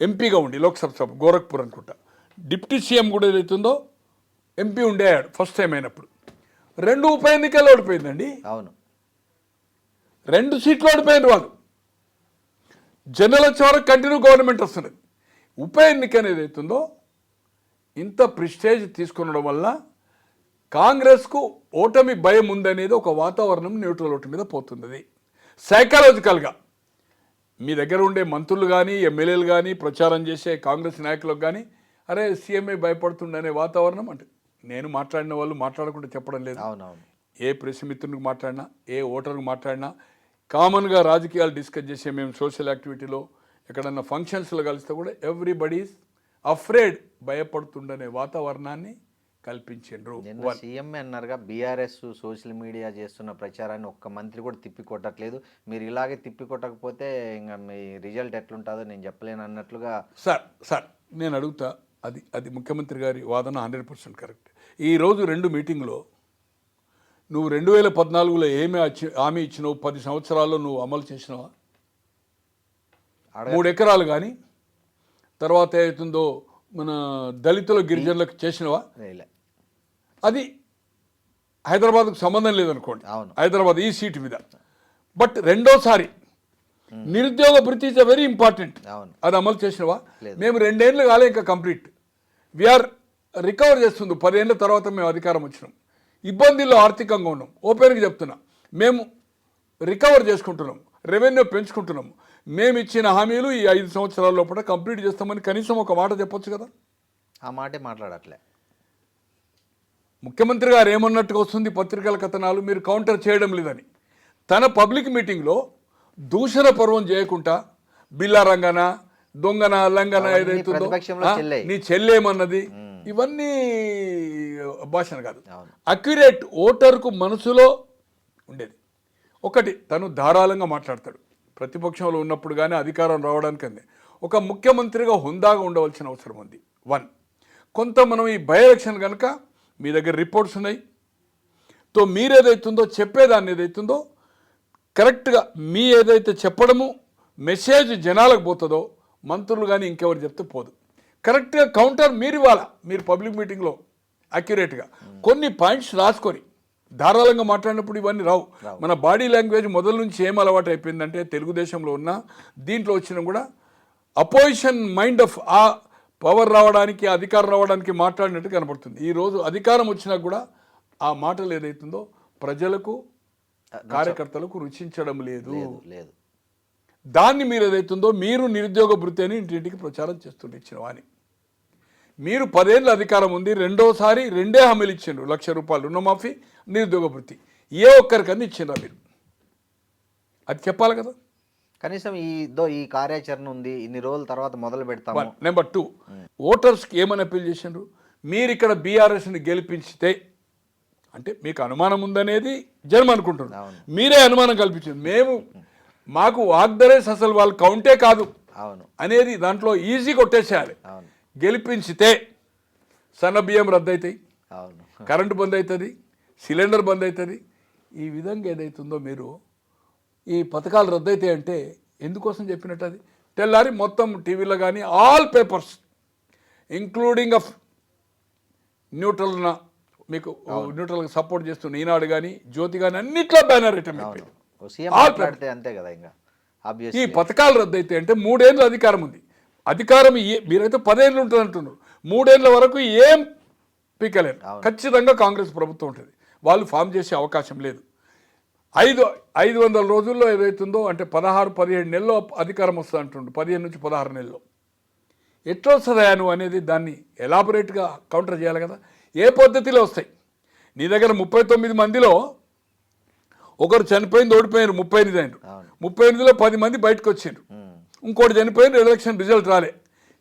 ఎంపీగా ఉండి లోక్సభ సభ గోరఖ్పూర్ అనుకుంటా. డిప్యూటీ సీఎం కూడా ఏదైతుందో ఎంపీ ఉండే అయ్యాడు ఫస్ట్ టైం అయినప్పుడు. 2 ఉప ఎన్నికల్లో ఓడిపోయిందండి. 2 సీట్లు ఓడిపోయిన వాళ్ళు. జనరల్ వచ్చే వరకు కంటిన్యూ గవర్నమెంట్ వస్తున్నది. ఉప ఎన్నిక అనేది అవుతుందో ఇంత ప్రిస్టేజ్ తీసుకునడం వల్ల కాంగ్రెస్కు ఓటమి భయం ఉందనేది ఒక వాతావరణం న్యూట్రల్ ఓటు మీద పోతున్నది. సైకలాజికల్గా మీ దగ్గర ఉండే మంత్రులు కానీ ఎమ్మెల్యేలు కానీ ప్రచారం చేసే కాంగ్రెస్ నాయకులకు కానీ అరే సీఎంఏ భయపడుతుండనే వాతావరణం అంటే నేను మాట్లాడిన వాళ్ళు మాట్లాడకుండా చెప్పడం లేదు. అవునవును. ఏ ప్రెస్ మిత్రునికి మాట్లాడినా, ఏ ఓటర్కి మాట్లాడినా, కామన్గా రాజకీయాలు డిస్కస్ చేసే మేము సోషల్ యాక్టివిటీలో ఎక్కడన్నా ఫంక్షన్స్లో కలిస్తే కూడా ఎవ్రీబడీస్ అఫ్రేడ్, భయపడుతుండనే వాతావరణాన్ని కల్పించిండ్రు. నిన్న సీఎంఏ అన్నారుగా, బీఆర్ఎస్ సోషల్ మీడియా చేస్తున్న ప్రచారాన్ని ఒక్క మంత్రి కూడా తిప్పి కొట్టట్లేదు, మీరు ఇలాగే తిప్పి కొట్టకపోతే ఇంకా మీ రిజల్ట్ ఎట్లుంటుందో నేను చెప్పలేను అన్నట్లుగా. సార్ నేను అడుగుతా, అది ముఖ్యమంత్రి గారి వాదన 100% కరెక్ట్. ఈరోజు 2 మీటింగ్లో నువ్వు 2014లో ఏమి హామీ ఇచ్చినావు, 10 సంవత్సరాల్లో నువ్వు అమలు చేసినావా? 3 ఎకరాలు కానీ తర్వాత ఏతుందో మన దళితుల గిరిజనులకు చేసినవా? అది హైదరాబాద్కు సంబంధం లేదనుకోండి, హైదరాబాద్ ఈ సీటు మీద. బట్ రెండోసారి నిరుద్యోగ భృతి ఇస్ వెరీ ఇంపార్టెంట్, అది అమలు చేసినవా? మేము 2 ఏళ్ళు కాలే ఇంకా కంప్లీట్, వీఆర్ రికవర్ చేస్తుంది. 10 ఏళ్ళ తర్వాత మేము అధికారం వచ్చినాం, ఇబ్బందుల్లో ఆర్థికంగా ఉన్నాం. ఓపెన్గా చెప్తున్నా, మేము రికవర్ చేసుకుంటున్నాం, రెవెన్యూ పెంచుకుంటున్నాం. మేము ఇచ్చిన హామీలు ఈ 5 సంవత్సరాల లోపల కంప్లీట్ చేస్తామని కనీసం ఒక మాట చెప్పొచ్చు కదా. ఆ మాటే మాట్లాడట్లే. ముఖ్యమంత్రి గారు ఏమన్నట్టుగా వస్తుంది పత్రికల కథనాలు, మీరు కౌంటర్ చేయడం లేదని. తన పబ్లిక్ మీటింగ్లో దూషణ పర్వం చేయకుండా బిల్లా రంగన, దొంగన, లంగన ఏదైతుందో, నీ చెల్లేమన్నది, ఇవన్నీ భాషణ కాదు, అక్యురేట్ ఓటర్కు మనసులో ఉండేది. ఒకటి, తను ధారాళంగా మాట్లాడతాడు. ప్రతిపక్షంలో ఉన్నప్పుడు కానీ అధికారం రావడానికి అంది ఒక ముఖ్యమంత్రిగా హుందాగా ఉండవలసిన అవసరం ఉంది. 1, కొంత మనం ఈ బై ఎలక్షన్ కనుక మీ దగ్గర రిపోర్ట్స్ ఉన్నాయి, తో మీరేదైతుందో చెప్పేదాన్ని ఏదైతుందో కరెక్ట్గా మీ ఏదైతే చెప్పడము మెసేజ్ జనాలకు పోతుందో మంత్రులు కానీ ఇంకెవరు చెప్తే పోదు. కరెక్ట్గా కౌంటర్ మీరు ఇవ్వాలా. మీరు పబ్లిక్ మీటింగ్లో అక్యురేట్గా కొన్ని పాయింట్స్ రాసుకొని ధారాళంగా మాట్లాడినప్పుడు ఇవన్నీ రావు. మన బాడీ లాంగ్వేజ్ మొదల నుంచి ఏం అలవాటు అయిపోయిందంటే, తెలుగుదేశంలో ఉన్న దీంట్లో వచ్చినా కూడా అపోజిషన్ మైండ్ ఆఫ్ ఆ పవర్ రావడానికి, అధికారం రావడానికి మాట్లాడినట్టు కనపడుతుంది. ఈరోజు అధికారం వచ్చినా కూడా ఆ మాటలు ఏదైతుందో ప్రజలకు, కార్యకర్తలకు రుచించడం లేదు. దాన్ని మీరు ఏదైతుందో మీరు నిరుద్యోగ భృతి అని ఇంటింటికి ప్రచారం చేస్తుంటే ఇచ్చినవా అని. మీరు 10 ఏళ్ళ అధికారం ఉంది, రెండోసారి 2 హామీలు ఇచ్చిండ్రు, 1,00,000 రూపాయలు రుణమాఫీ, నిరుద్యోగ భృతి. ఏ ఒక్కరికన్నా ఇచ్చిండ్రా మీరు? అది చెప్పాలి కదా. కనీసం ఈ కార్యాచరణ ఉంది, ఇన్ని రోజుల తర్వాత మొదలు పెడతాము. నెంబర్ 2, ఓటర్స్కి ఏమని అప్పీల్ చేసిండ్రు? మీరు ఇక్కడ బీఆర్ఎస్ని గెలిపించితే, అంటే మీకు అనుమానం ఉందనేది జనం అనుకుంటున్నారు, మీరే అనుమానం కల్పించారు. మాకు వాగ్దరేస్ అసలు వాళ్ళు కౌంటే కాదు అనేది దాంట్లో ఈజీ కొట్టేసేయాలి. గెలిపించితే సన్న బియ్యం రద్దు అవుతాయి, కరెంటు బంద్ అవుతుంది, సిలిండర్ బంద్ అవుతుంది. ఈ విధంగా ఏదైతుందో మీరు ఈ పథకాలు రద్దు అవుతాయి అంటే ఎందుకోసం చెప్పినట్టు? అది తెల్లారి మొత్తం టీవీలో కానీ all papers including of neutral, మీకు న్యూట్రల్గా సపోర్ట్ చేస్తున్న ఈనాడు కానీ జ్యోతి కానీ అన్నిట్లో బ్యానర్ ఐటమ్ అంతే కదా. ఇంకా ఈ పథకాలు రద్దు అయితే అంటే 3 ఏళ్ళు అధికారం ఉంది. అధికారం మీరైతే 10 ఏళ్ళు ఉంటుంది అంటున్నారు, 3 ఏళ్ళ వరకు ఏం పీకలేరు. ఖచ్చితంగా కాంగ్రెస్ ప్రభుత్వం ఉంటుంది, వాళ్ళు ఫామ్ చేసే అవకాశం లేదు. 500 రోజుల్లో ఏదైతుందో అంటే 16-17 నెలల్లో అధికారం వస్తుంది అంటుండు, 15 నుంచి 16 నెలల్లో. ఎట్లా వస్తుందా నువ్వు అనేది దాన్ని ఎలాబొరేట్గా కౌంటర్ చేయాలి కదా. ఏ పద్ధతిలో వస్తాయి? నీ దగ్గర 39 మందిలో ఒకరు చనిపోయింది, ఓడిపోయారు, 38 అయినారు. 38లో 10 మంది బయటకు వచ్చారు, ఇంకోటి చనిపోయిన ఎలక్షన్ రిజల్ట్ రాలే.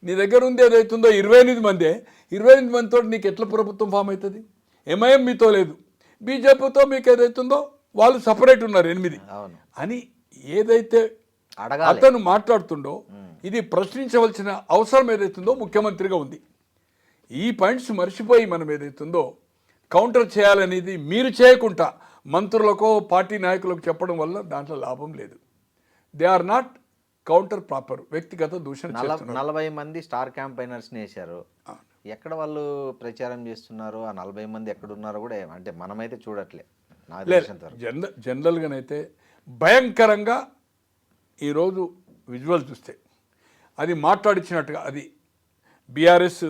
నీ దగ్గర ఉంది ఏదైతుందో 28 మందే. 28 మందితో నీకు ఎట్లా ప్రభుత్వం ఫామ్ అవుతుంది? ఎంఐఎం మీతో లేదు, బీజేపీతో మీకు ఏదైతుందో వాళ్ళు సపరేట్ ఉన్నారు 8 అని ఏదైతే అతను మాట్లాడుతుండో ఇది ప్రశ్నించవలసిన అవసరం ఏదైతుందో ముఖ్యమంత్రిగా ఉంది. ఈ పాయింట్స్ మర్చిపోయి మనం ఏదైతుందో కౌంటర్ చేయాలనేది మీరు చేయకుండా మంత్రులకో పార్టీ నాయకులకు చెప్పడం వల్ల దాంట్లో లాభం లేదు. They are not counter proper, వ్యక్తిగత దూషణ. 40 మంది స్టార్ క్యాంపైనర్స్ని వేశారు, ఎక్కడ వాళ్ళు ప్రచారం చేస్తున్నారు, ఆ 40 మంది ఎక్కడున్నారో కూడా అంటే మనమైతే చూడట్లే. జనరల్గానైతే భయంకరంగా ఈరోజు విజువల్ చూస్తే అది మాట్లాడించినట్టుగా అది బీఆర్ఎస్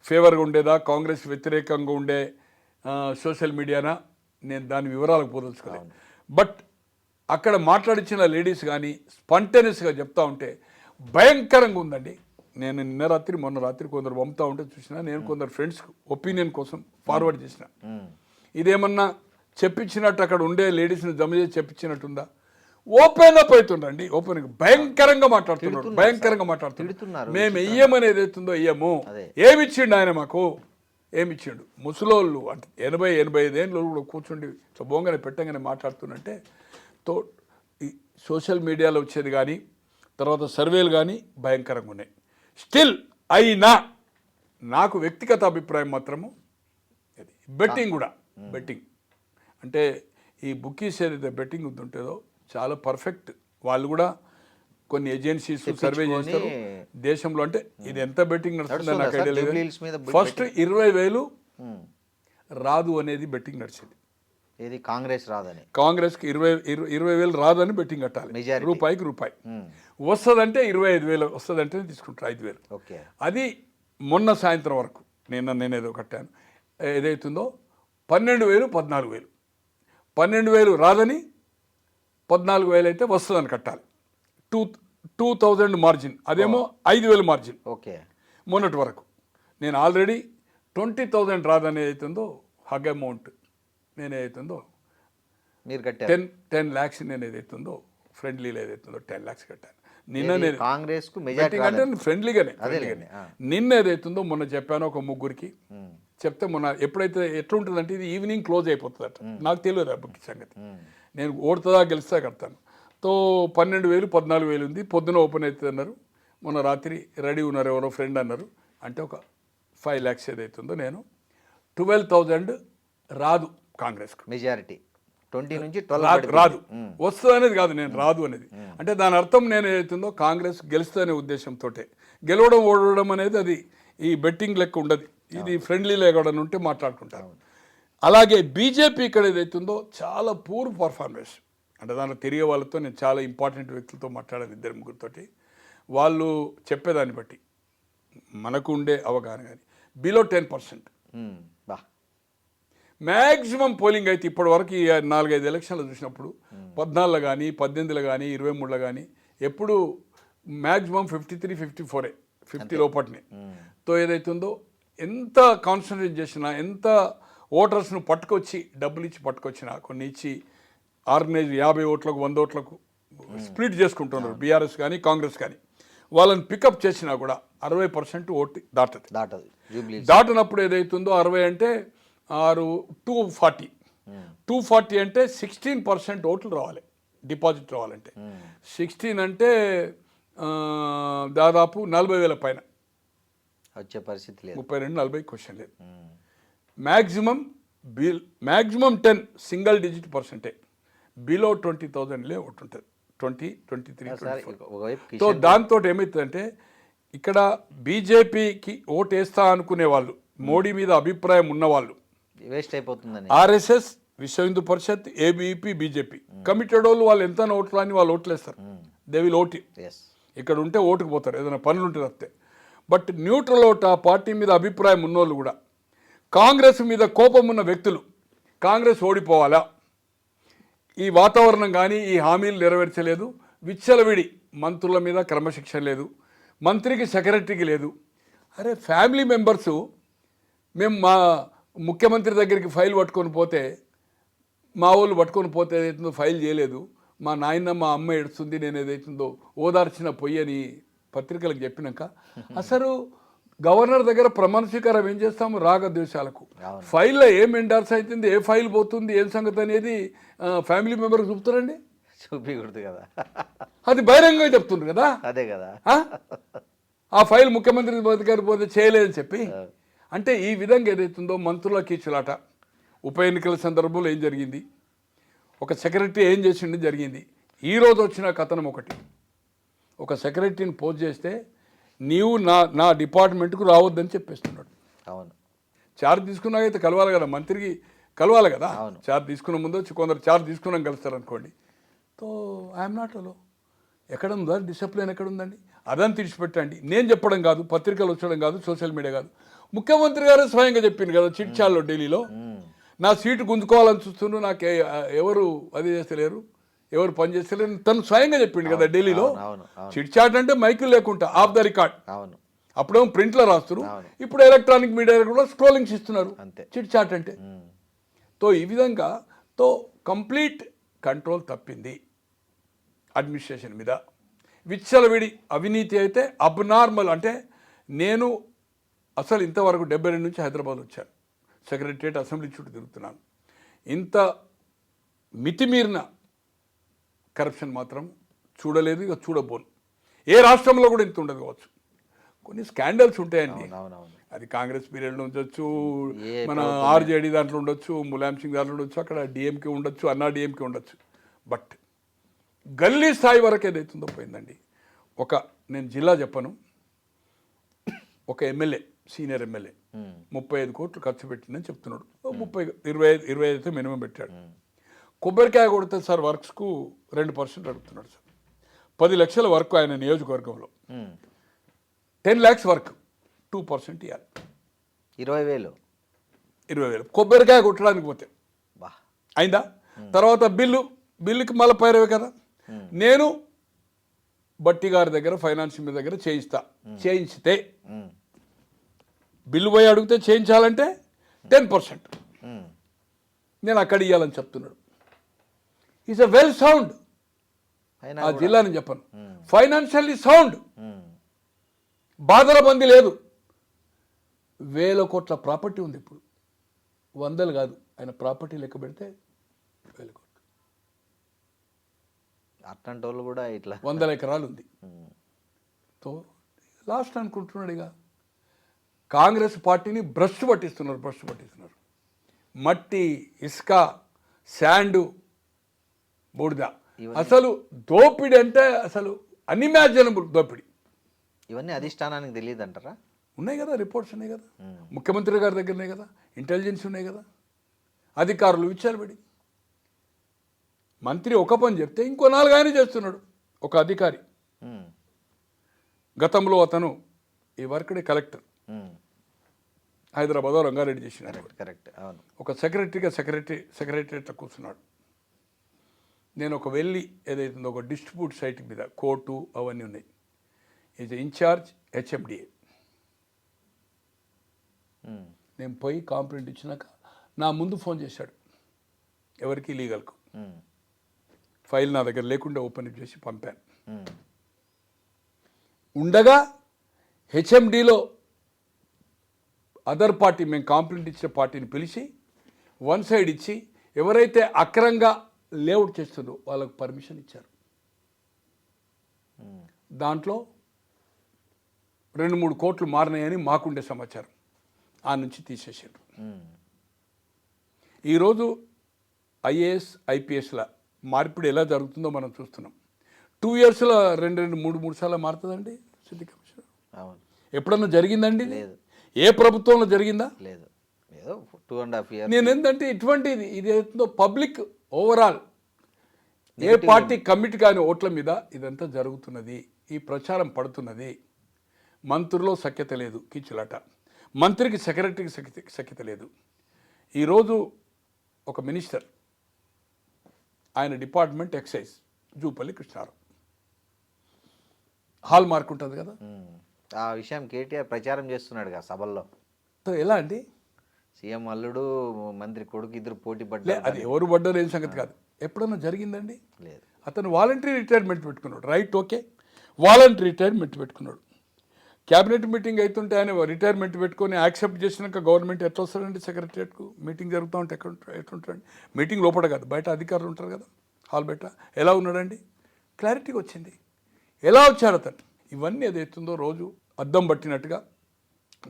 ఫేవర్గా ఉండేదా, కాంగ్రెస్ వ్యతిరేకంగా ఉండే సోషల్ మీడియానా, నేను దాని వివరాలకు పోదలుచుకోలేదు. బట్ అక్కడ మాట్లాడించిన లేడీస్ కానీ స్పాంటేనియస్గా చెప్తా ఉంటే భయంకరంగా ఉందండి. నేను నిన్న రాత్రి మొన్న రాత్రి కొందరు పంపుతా ఉంటే చూసిన, నేను కొందరు ఫ్రెండ్స్ ఒపీనియన్ కోసం ఫార్వర్డ్ చేసిన. ఇదేమన్నా చెప్పించినట్టు అక్కడ ఉండే లేడీస్ని జమ చేసి చెప్పించినట్టుందా? ఓపెన్ అప్ అవుతుండండి, ఓపెన్ భయంకరంగా మాట్లాడుతున్నాడు, భయంకరంగా మాట్లాడుతున్నాడు. మేము వెయ్యమని ఏదైతుందో వెయ్యము. ఏమిచ్చిండు ఆయన మాకు? ఏమిచ్చిండు? ముసలోళ్ళు అంటే 80-85 ఏళ్ళు కూడా కూర్చుండి బోంగనే పెట్టంగానే మాట్లాడుతున్నట్టే. తో ఈ సోషల్ మీడియాలో వచ్చేది కానీ తర్వాత సర్వేలు కానీ భయంకరంగా ఉన్నాయి. స్టిల్ అయినా నాకు వ్యక్తిగత అభిప్రాయం మాత్రము ఇది బెట్టింగ్ కూడా, బెట్టింగ్ అంటే ఈ బుక్కీస్ ఏదైతే బెట్టింగ్ ఉంటుంటుందో చాలా పర్ఫెక్ట్. వాళ్ళు కూడా కొన్ని ఏజెన్సీస్ సర్వే చేస్తారు దేశంలో. అంటే ఇది ఎంత బెట్టింగ్ నడుస్తుందో నాకు ఐడియా లేదు. ఫస్ట్ 20,000 రాదు అనేది బెట్టింగ్ నడిచింది. ఏది కాంగ్రెస్ రాదని, కాంగ్రెస్కి 20,000 రాదని బెట్టింగ్ కట్టాలి. రూపాయికి రూపాయి వస్తుందంటే 25,000 వస్తుందంటే తీసుకుంటారు 5,000. ఓకే, అది మొన్న సాయంత్రం వరకు నేనేదో కట్టాను. ఏదైతుందో 12,000 14,000, 12,000 రాదని 14,000 అయితే వస్తుందని కట్టాలి. 2,000 మార్జిన్, అదేమో 5,000 మార్జిన్. ఓకే, మొన్నటి వరకు నేను ఆల్రెడీ 20,000 రాదని అవుతుందో హగ్ అమౌంట్ నేను ఏదైతుందో మీరు కట్టారు 10 lakhs నేను ఏదైతుందో ఫ్రెండ్లీలో ఏదైతుందో 10 lakhs కట్టాను. నిన్న నేను కాంగ్రెస్ అంటే ఫ్రెండ్లీగానే నిన్న ఏదైతుందో మొన్న చెప్పాను ఒక ముగ్గురికి చెప్తే, మొన్న ఎప్పుడైతే ఎట్లుంటుందంటే ఇది ఈవినింగ్ క్లోజ్ అయిపోతుందట. నాకు తెలియదు ఆ బుక్ సంగతి. నేను ఓడుతుందా గెలుస్తా కడతాను. తో 12,000 14,000 ఉంది. పొద్దున ఓపెన్ అవుతుంది అన్నారు. మొన్న రాత్రి రెడీ ఉన్నారు ఎవరో ఫ్రెండ్ అన్నారు. అంటే ఒక 5 lakhs ఏదైతుందో నేను 12,000 రాదు కాంగ్రెస్కు. మెజారిటీ 20 నుంచి 12 రాదు. వస్తుంది అనేది కాదు, నేను రాదు అనేది. అంటే దాని అర్థం నేను ఏదైతుందో కాంగ్రెస్ గెలుస్తుందనే ఉద్దేశంతో. గెలవడం ఓడవడం అనేది అది ఈ బెట్టింగ్ లెక్క ఉండదు. ఇది ఫ్రెండ్లీలో ఎక్కడ ఉంటే మాట్లాడుకుంటారు. అలాగే బీజేపీ ఇక్కడ ఏదైతుందో చాలా పూర్ పర్ఫార్మెన్స్. అంటే దాంట్లో తిరిగే వాళ్ళతో నేను చాలా ఇంపార్టెంట్ వ్యక్తులతో మాట్లాడాను, 2-3తోటి. వాళ్ళు చెప్పేదాన్ని బట్టి మనకు ఉండే అవగాహన కానీ బిలో 10%. మ్యాక్సిమం పోలింగ్ అయితే ఇప్పటి వరకు ఈ 4-5 ఎలక్షన్లు చూసినప్పుడు 14లో కానీ 18లో కానీ 23లో కానీ ఎప్పుడు మ్యాక్సిమం 53-54 50 లోపట్నే. తో ఏదైతుందో ఎంత కాన్సన్ట్రేట్ చేసినా, ఎంత ఓటర్స్ను పట్టుకొచ్చి డబ్బులు ఇచ్చి పట్టుకొచ్చినా, కొన్ని ఇచ్చి ఆర్గనైజ్ 50 ఓట్లకు 100 ఓట్లకు స్ప్లిట్ చేసుకుంటున్నారు బీఆర్ఎస్ కానీ కాంగ్రెస్ కానీ. వాళ్ళని పికప్ చేసినా కూడా 60% ఓటు దాటదు. దాటినప్పుడు ఏదైతుందో 60 అంటే 240 అంటే 16% ఓట్లు రావాలి, డిపాజిట్ రావాలంటే. 16 అంటే దాదాపు 40,000 పైన వచ్చే పరిస్థితి లేదు. 32-40 క్వశ్చన్ లేదు. మ్యాక్సిమం 10 సింగిల్ డిజిట్ పర్సెంటే. బిలో 20,000 ఒకటి ఉంటుంది, 20-23. సో దాంతో ఏమవుతుందంటే ఇక్కడ బీజేపీకి ఓటు వేస్తా అనుకునే వాళ్ళు, మోడీ మీద అభిప్రాయం ఉన్నవాళ్ళు, వేస్ట్ అయిపోతుందని ఆర్ఎస్ఎస్, విశ్వ Hindu Parishad, ABP, BJP committed వాళ్ళు ఎంత ఓట్లు అని వాళ్ళు ఓట్లేస్తారు. They will vote. ఇక్కడ ఉంటే ఓటుకు పోతారు, ఏదైనా పనులు ఉంటే తప్పితే. బట్ న్యూట్రల్ ఓట్, ఆ పార్టీ మీద అభిప్రాయం ఉన్నోళ్ళు కూడా, కాంగ్రెస్ మీద కోపం ఉన్న వ్యక్తులు, కాంగ్రెస్ ఓడిపోవాలా, ఈ వాతావరణం కానీ ఈ హామీలు నెరవేర్చలేదు, విచ్చలవిడి మంత్రుల మీద క్రమశిక్షణ లేదు, మంత్రికి సెక్రటరీకి లేదు. అరే ఫ్యామిలీ మెంబర్సు, మేము మా ముఖ్యమంత్రి దగ్గరికి ఫైల్ పట్టుకొని పోతే, మా వాళ్ళు పట్టుకొని పోతే ఏదైతుందో ఫైల్ చేయలేదు, మా నాయన మా అమ్మ ఏడుస్తుంది, నేను ఏదైతుందో ఓదార్చిన పొయ్యని పత్రికలకు చెప్పినాక, అసలు గవర్నర్ దగ్గర ప్రమాణ స్వీకారం ఏం చేస్తాము? రాగద్వేషాలకు. ఫైల్లో ఏం ఎండార్స్ అవుతుంది, ఏ ఫైల్ పోతుంది, ఏం సంగతి అనేది ఫ్యామిలీ మెంబర్కి చూపుతారండి, చూపించకూడదు కదా. అది బహిరంగంగా చెప్తుండ్రు కదా. అదే కదా, ఆ ఫైల్ ముఖ్యమంత్రి గారు పోతే చేయలేదని చెప్పి. అంటే ఈ విధంగా ఏదైతుందో మంత్రుల కీచులాట. ఉప ఎన్నికల సందర్భంలో ఏం జరిగింది, ఒక సెక్రటరీ ఏం చేసిండి జరిగింది. ఈరోజు వచ్చిన కథనం ఒకటి, ఒక సెక్రటరీని పోస్ట్ చేస్తే నీవు నా డిపార్ట్మెంట్కు రావద్దని చెప్పేస్తున్నాడు. అవును, చార్జ్ తీసుకున్నాకైతే కలవాలి కదా, మంత్రికి కలవాలి కదా. చార్జ్ తీసుకున్న ముందు వచ్చి కొందరు చార్జ్ తీసుకున్నాక కలుస్తారు అనుకోండి. తో ఐఎమ్ నాట్ అలో. ఎక్కడ ఉందా డిసిప్లిన్, ఎక్కడ ఉందండి? అదని తీర్చిపెట్టండి. నేను చెప్పడం కాదు, పత్రికలు వచ్చడం కాదు, సోషల్ మీడియా కాదు, ముఖ్యమంత్రి గారు స్వయంగా చెప్పింది కదా చిట్చాల్లో ఢిల్లీలో. నా సీటు గుంజుకోవాలని చూస్తున్నారు, నాకు ఎవరు అది చేస్తలేరు, ఎవరు పని చేస్తలేరు, తను స్వయంగా చెప్పిండు కదా ఢిల్లీలో. చిట్ చాట్ అంటే మైకులు లేకుండా ఆఫ్ ద రికార్డ్. అప్పుడేమో ప్రింట్లో రాస్తారు, అవును. ఇప్పుడు ఎలక్ట్రానిక్ మీడియా కూడా స్క్రోలింగ్స్ ఇస్తున్నారు, అంతే. చిట్ చాట్ అంటే. తో ఈ విధంగా తో కంప్లీట్ కంట్రోల్ తప్పింది అడ్మినిస్ట్రేషన్ మీద. విచ్చలవిడి అవినీతి అయితే అబ్నార్మల్. అంటే నేను అసలు ఇంతవరకు 72 నుంచి హైదరాబాద్ వచ్చాను, సెక్రటరియట్ అసెంబ్లీ చుట్టూ తిరుగుతున్నాను. ఇంత మితిమీరిన కరప్షన్ మాత్రం చూడలేదు, ఇక చూడబోను. ఏ రాష్ట్రంలో కూడా ఇంత ఉండదు కావచ్చు. కొన్ని స్కాండల్స్ ఉంటాయండి, అవునవును. అది కాంగ్రెస్ పీరియడ్లో ఉండొచ్చు, ఏ మన ఆర్జేడీ దాంట్లో ఉండొచ్చు, ములాయం సింగ్ దాంట్లో ఉండొచ్చు, అక్కడ డిఎంకే ఉండొచ్చు, అన్నా డిఎంకే ఉండొచ్చు. బట్ గల్లీ స్థాయి వరకు ఏదైతుందో పోయిందండి. నేను జిల్లా చెప్పను, ఒక ఎమ్మెల్యే, సీనియర్ ఎమ్మెల్యే 35 కోట్లు ఖర్చు పెట్టిందని చెప్తున్నాడు. 25 అయితే మినిమం పెట్టాడు. కొబ్బరికాయ కొడితే సార్ వర్క్స్కు 2% అడుగుతున్నాడు సార్. 10 లక్షల వర్క్ ఆయన నియోజకవర్గంలో, 10 lakhs వర్క్ 2% ఇవ్వాలి, 20,000 కొబ్బరికాయ కొట్టడానికి పోతే బా. అయిందా? తర్వాత బిల్లుకి మళ్ళీ పైరవే కదా. నేను బట్టి గారి దగ్గర ఫైనాన్స్ మీ దగ్గర చేయించితే బిల్లు పోయి అడిగితే చేయించాలంటే 10% నేను అక్కడ ఇవ్వాలని చెప్తున్నాడు. ఈజ్ అ వెల్ సౌండ్, ఆ జిల్లాని చెప్పను, ఫైనాన్షియల్లీ సౌండ్, బాధల బంది లేదు. 1000 కోట్ల ప్రాపర్టీ ఉంది ఇప్పుడు, 100 కాదు, ఆయన ప్రాపర్టీ లెక్క పెడితే 1000 కోట్లు. అట్లాంటి వాళ్ళు కూడా ఇట్లా 100 ఎకరాలు ఉంది. తో లాస్ట్ అనుకుంటున్నాడు. ఇక కాంగ్రెస్ పార్టీని భ్రష్టు పట్టిస్తున్నారు. మట్టి, ఇసుక, శాండు, బూడిద. అసలు దోపిడీ అంటే అసలు అన్ఇమాజినబుల్ దోపిడీ. ఇవన్నీ అధిష్టానానికి తెలియదు అంటారా? ఉన్నాయి కదా, రిపోర్ట్స్ ఉన్నాయి కదా, ముఖ్యమంత్రి గారి దగ్గర ఉన్నాయి కదా, ఇంటెలిజెన్స్ ఉన్నాయి కదా, అధికారులు విచారబడి. మంత్రి ఒక పని చెప్తే ఇంకో 4 ఆయన చేస్తున్నాడు. ఒక అధికారి, గతంలో అతను ఈ వర్క్డే కలెక్టర్, హైదరాబాద్ రంగారెడ్డి చేసినాడు. కరెక్ట్. అవును. ఒక సెక్రటరీలో కూర్చున్నాడు. నేను ఒక వెళ్ళి ఏదైతుందో ఒక డిస్ట్రిబ్యూట్ సైట్ మీద కోర్టు అవన్నీ ఉన్నాయి. Is incharge HMDA. నేను పోయి కాంప్లైంట్ ఇచ్చినాక నా ముందు ఫోన్ చేశాడు, ఎవరికి లీగల్కు. ఫైల్ నా దగ్గర లేకుండా ఓపెన్ చేసి పంపాను. ఉండగా హెచ్ఎండిలో అదర్ పార్టీ, మేము కాంప్లైంట్ ఇచ్చిన పార్టీని పిలిచి 1 సైడ్ ఇచ్చి ఎవరైతే అక్రంగా లేఅవుట్ చేస్తుందో వాళ్ళకు పర్మిషన్ ఇచ్చారు. దాంట్లో 2-3 కోట్లు మారినాయని మాకుండే సమాచారం, ఆ నుంచి తీసేసారు. ఈరోజు ఐఏఎస్ ఐపీఎస్ల మార్పిడి ఎలా జరుగుతుందో మనం చూస్తున్నాం. 2 yearsలో 2-3 సార్లు మారుతుందండి సిటీ కమిషనర్. ఎప్పుడన్నా జరిగిందండి? లేదు. ఏ ప్రభుత్వంలో జరిగిందా? లేదు. ఏదో 2.5 years. నేను ఏంటంటే ఇటువంటిది ఇది ఏదో పబ్లిక్ ఓవరాల్ ఏ పార్టీ కమిటీ కాని ఓట్ల మీద ఇదంతా జరుగుతున్నది, ఈ ప్రచారం పడుతున్నది. మంత్రుల్లో సఖ్యత లేదు, కిచ్చులాట. మంత్రికి సెక్రటరీకి సఖ్యత లేదు. ఈరోజు ఒక మినిస్టర్, ఆయన department excise, Jupalli Krishna Rao, hallmark ఉంటుంది కదా. ఆ విషయం కేటీఆర్ ప్రచారం చేస్తున్నాడు కదా సభల్లో. ఎలా అండి? సీఎం అల్లుడు మంత్రి కొడుకు ఇద్దరు పోటీ పడ్డారు. అది ఎవరు పడ్డారు ఏం సంగతి కాదు. ఎప్పుడన్నా జరిగిందండి? లేదు. అతను వాలంటరీ రిటైర్మెంట్ పెట్టుకున్నాడు. రైట్, ఓకే, వాలంటరీ రిటైర్మెంట్ పెట్టుకున్నాడు. క్యాబినెట్ మీటింగ్ అవుతుంటే ఆయన రిటైర్మెంట్ పెట్టుకొని యాక్సెప్ట్ చేసినాక గవర్నమెంట్ ఎట్లా వస్తాడండి సెక్రటరియట్కు? మీటింగ్ జరుగుతూ ఉంటే ఎట్లుంటాడండి? మీటింగ్ లోపల కాదు, బయట అధికారులు ఉంటారు కదా, హాల్ బయట. ఎలా ఉన్నాడండి? క్లారిటీగా వచ్చింది. ఎలా వచ్చాడు అతను? ఇవన్నీ ఏదైతుందో రోజు అద్దం పట్టినట్టుగా,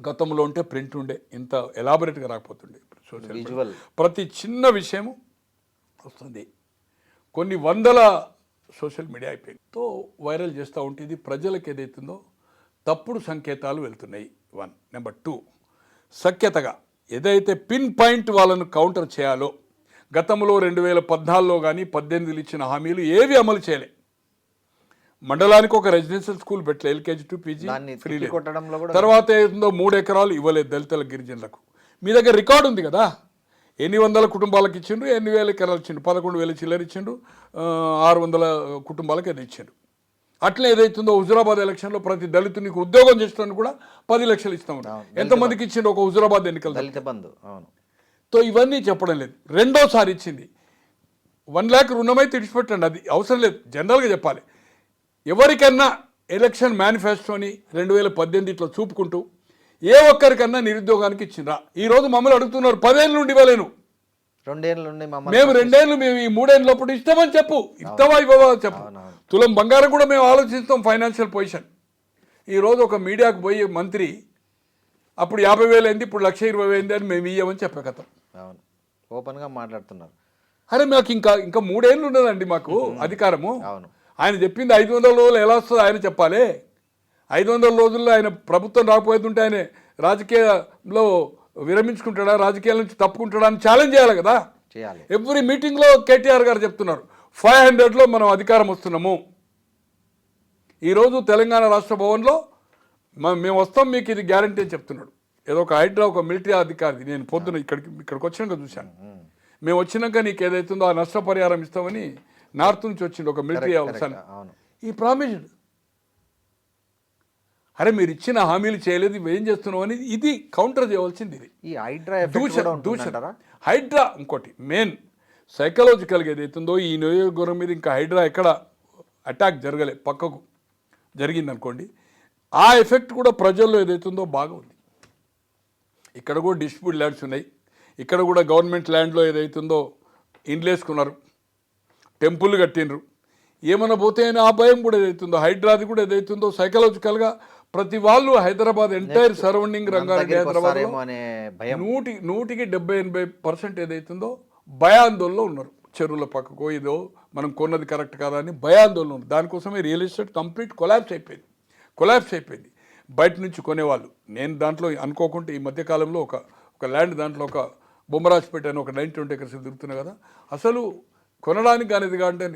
గతంలో ఉంటే ప్రింట్ ఉండే, ఇంత ఎలాబొరేట్గా రాకపోతుండే. సోషల్ ప్రతి చిన్న విషయము వస్తుంది. కొన్ని 100 సోషల్ మీడియా అయిపోయింది. తో వైరల్ చేస్తూ ఉంటే ఇది ప్రజలకు ఏదైతుందో తప్పుడు సంకేతాలు వెళ్తున్నాయి. 1. నెంబర్ 2, సఖ్యతగా ఏదైతే పిన్ పాయింట్ వాళ్ళను కౌంటర్ చేయాలో, గతంలో 2014లో కానీ 18 ఇచ్చిన హామీలు ఏవి అమలు చేయలే. మండలానికి ఒక రెసిడెన్షియల్ స్కూల్ పెట్టలే, LKG to PG ఫ్రీ. తర్వాత ఏదో 3 ఎకరాలు ఇవ్వలేదు దళితుల గిరిజనులకు. మీ దగ్గర రికార్డు ఉంది కదా, ఎన్ని వందల కుటుంబాలకు ఇచ్చిండ్రు, ఎన్ని వేల ఎకరాలు ఇచ్చిండు. 11,000 చిల్లర ఇచ్చిండు, 600 కుటుంబాలకు అది ఇచ్చిండు. అట్లే ఏదైతుందో హుజురాబాద్ ఎలక్షన్లో ప్రతి దళితునికి ఉద్యోగం చేస్తాను కూడా 10 లక్షలు ఇస్తామని ఎంతమందికి ఇచ్చిండు ఒక హుజురాబాద్ ఎన్నికలు దళిత బంధు. అవును. తో ఇవన్నీ చెప్పడం లేదు. రెండోసారి ఇచ్చింది 1 lakh రుణమైతే ఇడిచిపెట్టండి, అది అవసరం లేదు, జనరల్గా చెప్పాలి. ఎవరికన్నా ఎలక్షన్ మేనిఫెస్టోని 2018 చూపుకుంటూ ఏ ఒక్కరికన్నా నిరుద్యోగానికి ఇచ్చిండ్రా? ఈరోజు మమ్మల్ని అడుగుతున్నారు 10 ఏళ్ళ నుండి ఇవ్వలేను, 2 ఏళ్ళ నుండి మేము 2 ఏళ్ళు మేము ఈ 3 ఏళ్ళ లోపల ఇస్తామని చెప్పు, ఇస్తావా ఇవ్వవా చెప్పు. తులం బంగారం కూడా మేము ఆలోచిస్తాం ఫైనాన్షియల్ పొజిషన్. ఈరోజు ఒక మీడియాకు పోయి మంత్రి అప్పుడు 50,000 అయింది, ఇప్పుడు 1,20,000 అని మేము ఇయ్యమని చెప్పే కథ. అవును, ఓపెన్గా మాట్లాడుతున్నారు. అరే మాకు ఇంకా 3 ఏళ్ళు ఉన్నదండి మాకు అధికారము. అవును. ఆయన చెప్పింది 500 రోజులు ఎలా వస్తుందో ఆయన చెప్పాలి. 500 రోజుల్లో ఆయన ప్రభుత్వం రాకపోతుంటే ఆయన రాజకీయాల్లో విరమించుకుంటాడా, రాజకీయాల నుంచి తప్పుకుంటాడా అని ఛాలెంజ్ చేయాలి కదా. చేయాలి. ఎవ్రీ మీటింగ్లో కేటీఆర్ గారు చెప్తున్నారు 500లో మనం అధికారం వస్తున్నాము. ఈరోజు తెలంగాణ రాష్ట్ర భవన్లో మేము వస్తాం మీకు ఇది గ్యారంటీ అని చెప్తున్నాడు. ఏదో ఒక హైడ్రా ఒక మిలిటరీ అధికారి, నేను పొద్దున ఇక్కడికి వచ్చినాక చూశాను. మేము వచ్చినాక నీకు ఏదైతుందో ఆ నష్టపరిహారం ఇస్తామని నార్త్ నుంచి వచ్చింది ఒక మిలిటరీ అవసరం. ఈ ప్రామిస్డ్. అరే మీరు ఇచ్చిన హామీలు చేయలేదు, ఇవి ఏం చేస్తున్నావు అని ఇది కౌంటర్ చేయవలసింది. ఇది ఈ హైడ్రా హైడ్రా ఇంకోటి మెయిన్ సైకలాజికల్గా ఏదైతుందో ఈ నియోజకవర్గం మీద ఇంకా హైడ్రా ఎక్కడ అటాక్ జరగలే, పక్కకు జరిగింది అనుకోండి, ఆ ఎఫెక్ట్ కూడా ప్రజల్లో ఏదైతుందో బాగా ఉంది. ఇక్కడ కూడా డిస్ప్యూట్ ల్యాండ్స్ ఉన్నాయి, ఇక్కడ కూడా గవర్నమెంట్ ల్యాండ్లో ఏదైతుందో ఇండ్లు వేసుకున్నారు, టెంపుల్ కట్టినరు, ఏమన్నా పోతే అని ఆ భయం కూడా ఏదైతుందో హైడ్రాది కూడా ఏదైతుందో సైకలాజికల్గా ప్రతి వాళ్ళు హైదరాబాద్ ఎంటైర్ సరౌండింగ్ రంగారెడ్డి హైదరాబాద్ 100కి 70-80% ఏదైతుందో భయాందోళనలో ఉన్నారు. చెరువుల పక్కకో ఏదో మనం కొన్నది కరెక్ట్ కాదా అని భయాందోళన ఉన్నారు. దానికోసమే రియల్ ఎస్టేట్ కంప్లీట్ కొలాప్స్ అయిపోయింది. బయట నుంచి కొనేవాళ్ళు. నేను దాంట్లో అనుకోకుండా ఈ మధ్యకాలంలో ఒక ల్యాండ్ దాంట్లో ఒక బొమ్మరాజ్పేట అని ఒక 90-20 acres దొరుకుతున్నాయి కదా, అసలు కొనడానికి అనేది కాదంటే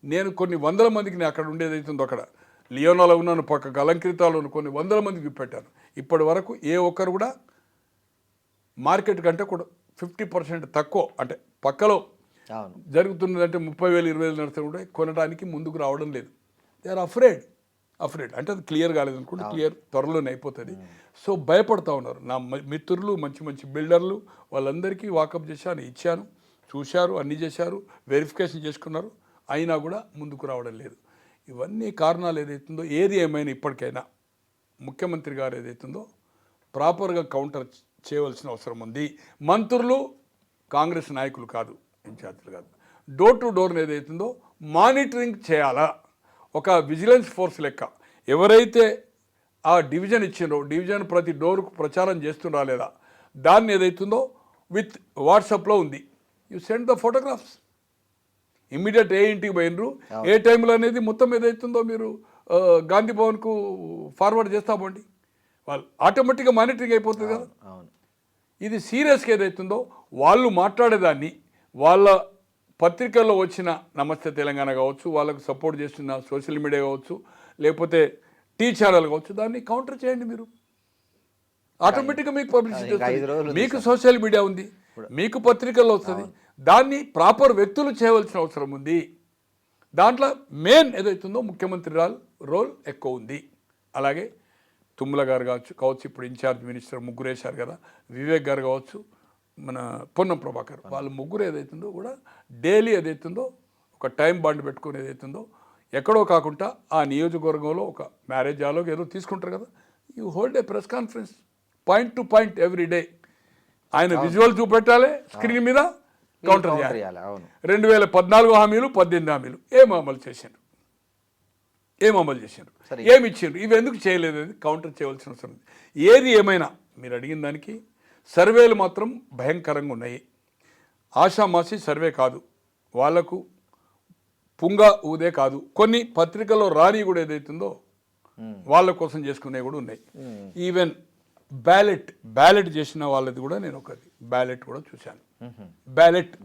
నేను కొన్ని 100 మందికి నేను అక్కడ ఉండేది అవుతుందో అక్కడ లియోనాలో ఉన్నాను, పక్కకు అలంకృతాలు కొన్ని 100 మందికి పెట్టాను. ఇప్పటి వరకు ఏ ఒక్కరు కూడా మార్కెట్ కంటే కూడా 50% తక్కువ, అంటే పక్కలో జరుగుతున్నదంటే 30,000-20,000 నడితే కూడా కొనడానికి ముందుకు రావడం లేదు. దే ఆర్ అఫ్రేడ్ అంటే అది క్లియర్ కాలేదు అనుకుంటే క్లియర్ త్వరలోనే అయిపోతుంది. సో భయపడతా ఉన్నారు. నా మిత్రులు మంచి బిల్డర్లు వాళ్ళందరికీ వాకప్ చేశాను, ఇచ్చాను, చూశారు, అన్నీ చేశారు, వెరిఫికేషన్ చేసుకున్నారు, అయినా కూడా ముందుకు రావడం లేదు. ఇవన్నీ కారణాలు ఏదైతుందో ఏది ఏమైనా ఇప్పటికైనా ముఖ్యమంత్రి గారు ఏదైతుందో ప్రాపర్గా కౌంటర్ చేయవలసిన అవసరం ఉంది. మంత్రులు కాంగ్రెస్ నాయకులు కాదు, ఇన్ఛార్జీలు కాదు, డోర్ టు డోర్ ఏదైతుందో మానిటరింగ్ చేయాలా. ఒక విజిలెన్స్ ఫోర్స్ లెక్క ఎవరైతే ఆ డివిజన్ ఇచ్చిండ్రో డివిజన్ ప్రతి డోర్కు ప్రచారం చేస్తున్నా లేదా దాన్ని ఏదైతుందో విత్ వాట్సాప్లో ఉంది, you send the photographs immediate ఏ ఇంటికి పోయినరు ఏ టైంలో అనేది మొత్తం ఏదైతుందో మీరు గాంధీ భవన్కు ఫార్వర్డ్ చేస్తామండి, వాళ్ళు ఆటోమేటిక్గా మానిటరింగ్ అయిపోతుంది కదా. ఇది సీరియస్గా ఏదైతుందో వాళ్ళు మాట్లాడేదాన్ని వాళ్ళ పత్రికల్లో వచ్చిన నమస్తే తెలంగాణ కావచ్చు, వాళ్ళకు సపోర్ట్ చేస్తున్న సోషల్ మీడియా కావచ్చు, లేకపోతే టీ ఛానల్ కావచ్చు, దాన్ని కౌంటర్ చేయండి మీరు. ఆటోమేటిక్గా మీకు పబ్లిసిటీ వస్తుంది, మీకు సోషల్ మీడియా ఉంది, మీకు పత్రికల్లో వస్తుంది. దాన్ని ప్రాపర్ వ్యక్తులు చేయవలసిన అవసరం ఉంది. దాంట్లో మెయిన్ ఏదైతుందో ముఖ్యమంత్రి రోల్ ఎక్కువ ఉంది. అలాగే తుమ్మల గారు కావచ్చు ఇప్పుడు ఇన్ఛార్జ్ మినిస్టర్ ముగ్గురు వేశారు కదా, వివేక్ గారు కావచ్చు, మన పొన్నం ప్రభాకర్, వాళ్ళ ముగ్గురు ఏదైతుందో కూడా డైలీ ఏదైతుందో ఒక టైం బాండ్ పెట్టుకుని ఏదైతుందో ఎక్కడో కాకుండా ఆ నియోజకవర్గంలో ఒక మ్యారేజ్ ఆలోకి ఏదో తీసుకుంటారు కదా, you hold a press conference point to point every day. ఆయన విజువల్ చూపెట్టాలి స్క్రీన్ మీద, కౌంటర్ చేయాలి. 2014 హామీలు 18 హామీలు ఏం అమలు చేశారు, ఏమి ఇచ్చారు, ఇవి ఎందుకు చేయలేదు అనేది కౌంటర్ చేయవలసిన అవసరం ఉంది. ఏది ఏమైనా మీరు అడిగిన దానికి సర్వేలు మాత్రం భయంకరంగా ఉన్నాయి. ఆషామాషి సర్వే కాదు, వాళ్లకు పుంగ ఊదే కాదు, కొన్ని పత్రికల్లో రాని కూడా ఏదైతుందో వాళ్ళ కోసం చేసుకునేవి కూడా ఉన్నాయి. ఈవెన్ బ్యాలెట్ చేసిన వాళ్ళది కూడా నేను ఒకటి బ్యాలెట్ కూడా చూశాను.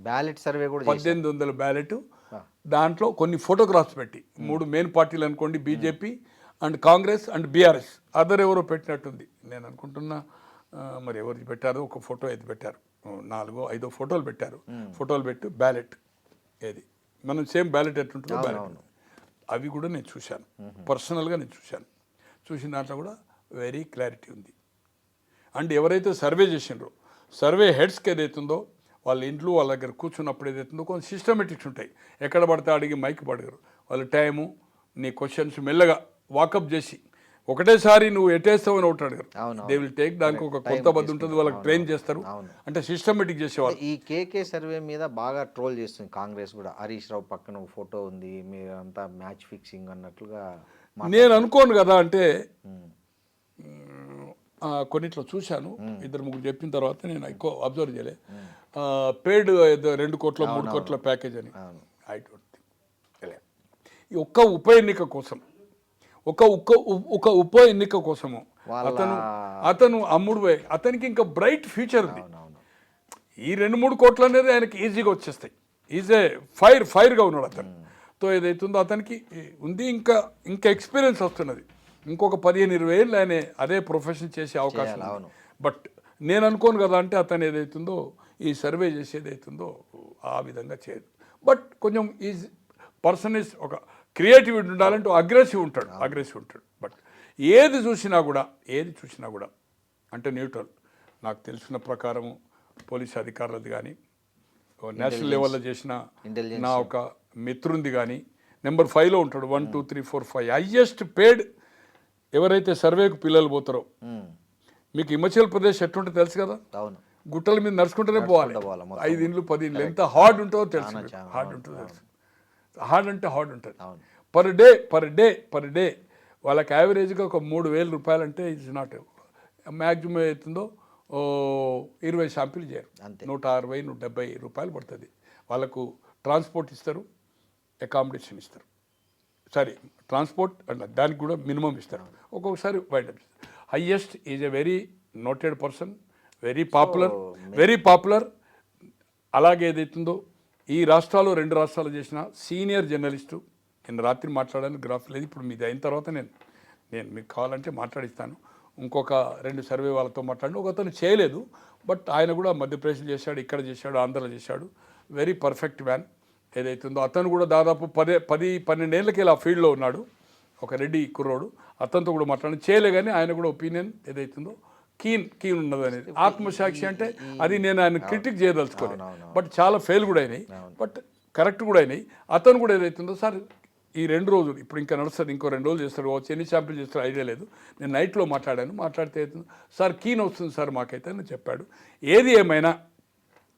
బ్యాలెట్ సర్వే కూడా 1800 బ్యాలెట్, దాంట్లో కొన్ని ఫోటోగ్రాఫ్స్ పెట్టి 3 మెయిన్ పార్టీలు అనుకోండి, BJP and Congress and BRS, other ఎవరో పెట్టినట్టుంది. నేను అనుకుంటున్నా మరి ఎవరికి పెట్టారో ఒక ఫోటో అయితే పెట్టారు, 4-5 ఫోటోలు పెట్టారు. ఫోటోలు పెట్టి బ్యాలెట్ ఏది మనం సేమ్ బ్యాలెట్ ఎట్లుంటుందో బ్యాలెట్ అవి కూడా నేను చూశాను, పర్సనల్గా నేను చూసిన దాంట్లో కూడా వెరీ క్లారిటీ ఉంది. అండ్ ఎవరైతే సర్వే చేసిండ్రో సర్వే హెడ్స్కి ఏదైతుందో వాళ్ళ ఇంట్లో వాళ్ళ దగ్గర కూర్చున్నప్పుడు ఏదైతుందో కొంచెం సిస్టమేటిక్స్ ఉంటాయి. ఎక్కడ పడితే అడిగి మైక్ పడగరు, వాళ్ళ టైము నీ క్వశ్చన్స్ మెల్లగా వాకప్ చేసి ఒకటేసారి నువ్వు ఎటేస్తావు అని ఒకటి అడగరు. దే విల్ టేక్, దానికి ఒక కొత్త బద్దు ఉంటుంది, వాళ్ళకి ట్రైన్ చేస్తారు, అంటే సిస్టమేటిక్ చేసేవాళ్ళు. ఈ కేకే సర్వే మీద బాగా ట్రోల్ చేస్తుంది కాంగ్రెస్ కూడా. హరీష్ రావు పక్కన ఒక ఫోటో ఉంది, మీరంతా మ్యాచ్ ఫిక్సింగ్ అన్నట్లుగా. నేను అనుకోను కదా, అంటే కొన్నిట్లో చూశాను, ఇద్దరు ముగ్గురు చెప్పిన తర్వాత నేను ఎక్కువ అబ్జర్వ్ చేయలే. పేడ్ 2 కోట్ల 3 కోట్ల ప్యాకేజ్ అని ఐ డోంట్ థింక్. ఈ ఒక్క ఉప ఎన్నిక కోసం ఒక ఉప ఎన్నిక కోసము అతను అమ్ముడు పోయి, అతనికి ఇంకా బ్రైట్ ఫ్యూచర్ ఉంది. ఈ 2-3 కోట్లు అనేది ఆయనకి ఈజీగా వచ్చేస్తాయి. ఈజీ ఫైర్గా ఉన్నాడు అతను. తో ఏదైతుందో అతనికి ఉంది, ఇంకా ఎక్స్పీరియన్స్ వస్తున్నది. ఇంకొక 15-20 ఏళ్ళు ఆయన అదే ప్రొఫెషన్ చేసే అవకాశం ఉంది. బట్ నేను అనుకోను కదా, అంటే అతను ఏదైతుందో ఈ సర్వే చేసేది అవుతుందో ఆ విధంగా చేయదు. బట్ కొంచెం ఈ పర్సన్ ఇస్ ఒక క్రియేటివిటీ ఉండాలంటే అగ్రెసివ్ ఉంటాడు. బట్ ఏది చూసినా కూడా అంటే న్యూట్రల్. నాకు తెలిసిన ప్రకారము పోలీస్ అధికారులది కానీ, నేషనల్ లెవెల్లో చేసిన నా ఒక మిత్రుంది కానీ, నెంబర్ 5లో ఉంటాడు. 1 2 3 4 5 హైయెస్ట్ పేడ్ ఎవరైతే సర్వేకు పిల్లలు పోతారో. మీకు హిమాచల్ ప్రదేశ్ ఎట్లుంటే తెలుసు కదా, గుట్టల మీద నడుచుకుంటూనే పోవాలి. 5 ఇండ్లు 10 ఇండ్లు ఎంత హార్డ్ ఉంటుందో తెలుసు. హార్డ్ ఉంటుంది. పర్ డే వాళ్ళకి యావరేజ్గా ఒక 3,000 రూపాయలు అంటే ఇట్స్ నాట్. మ్యాక్సిమం అవుతుందో 20 షాంపులు చేయరు, 160-170 రూపాయలు పడుతుంది. వాళ్ళకు ట్రాన్స్పోర్ట్ ఇస్తారు, అకామిడేషన్ ఇస్తారు. సారీ, ట్రాన్స్పోర్ట్ అండ్ దానికి కూడా మినిమం ఇస్తారు. ఒక్కొక్కసారి వైండప్ ఇస్తారు. Highest is a very noted person, very popular. అలాగే ఏదైతుందో ఈ రాష్ట్రాలు 2 రాష్ట్రాలు చేసిన సీనియర్ జర్నలిస్టు. నేను రాత్రి మాట్లాడాను, గ్రాఫ్ లేదు. ఇప్పుడు మీది అయిన తర్వాత నేను మీకు కావాలంటే మాట్లాడిస్తాను. ఇంకొక 2 సర్వే వాళ్ళతో మాట్లాడి, ఒకతను చేయలేదు, బట్ ఆయన కూడా మధ్యప్రదేశ్ చేశాడు, ఇక్కడ చేశాడు, ఆంధ్రలో చేశాడు. వెరీ పర్ఫెక్ట్ మ్యాన్ ఏదైతుందో. అతను కూడా దాదాపు 10-12 ఏళ్ళకి ఆ ఫీల్డ్లో ఉన్నాడు. ఒక రెడ్డి కుర్రోడు, అతనితో కూడా మాట్లాడి చేయలే. కానీ ఆయన కూడా ఒపీనియన్ ఏదైతుందో కీన్ ఉన్నది అనేది. ఆత్మసాక్షి అంటే అది నేను ఆయన క్రిటిక్ చేయదలుచుకోలేదు. బట్ చాలా ఫెయిల్ కూడా అయినాయి, బట్ కరెక్ట్ కూడా అయినాయి. అతను కూడా ఏదైతుందో సార్ ఈ 2 రోజులు ఇప్పుడు ఇంకా నడుస్తుంది, ఇంకో 2 రోజులు చేస్తారు, ఎన్ని శాంపిల్ చేస్తారో ఐడియా లేదు. నేను నైట్లో మాట్లాడితే అవుతుంది సార్, కీన్ వస్తుంది సార్ మాకైతే అని చెప్పాడు. ఏది ఏమైనా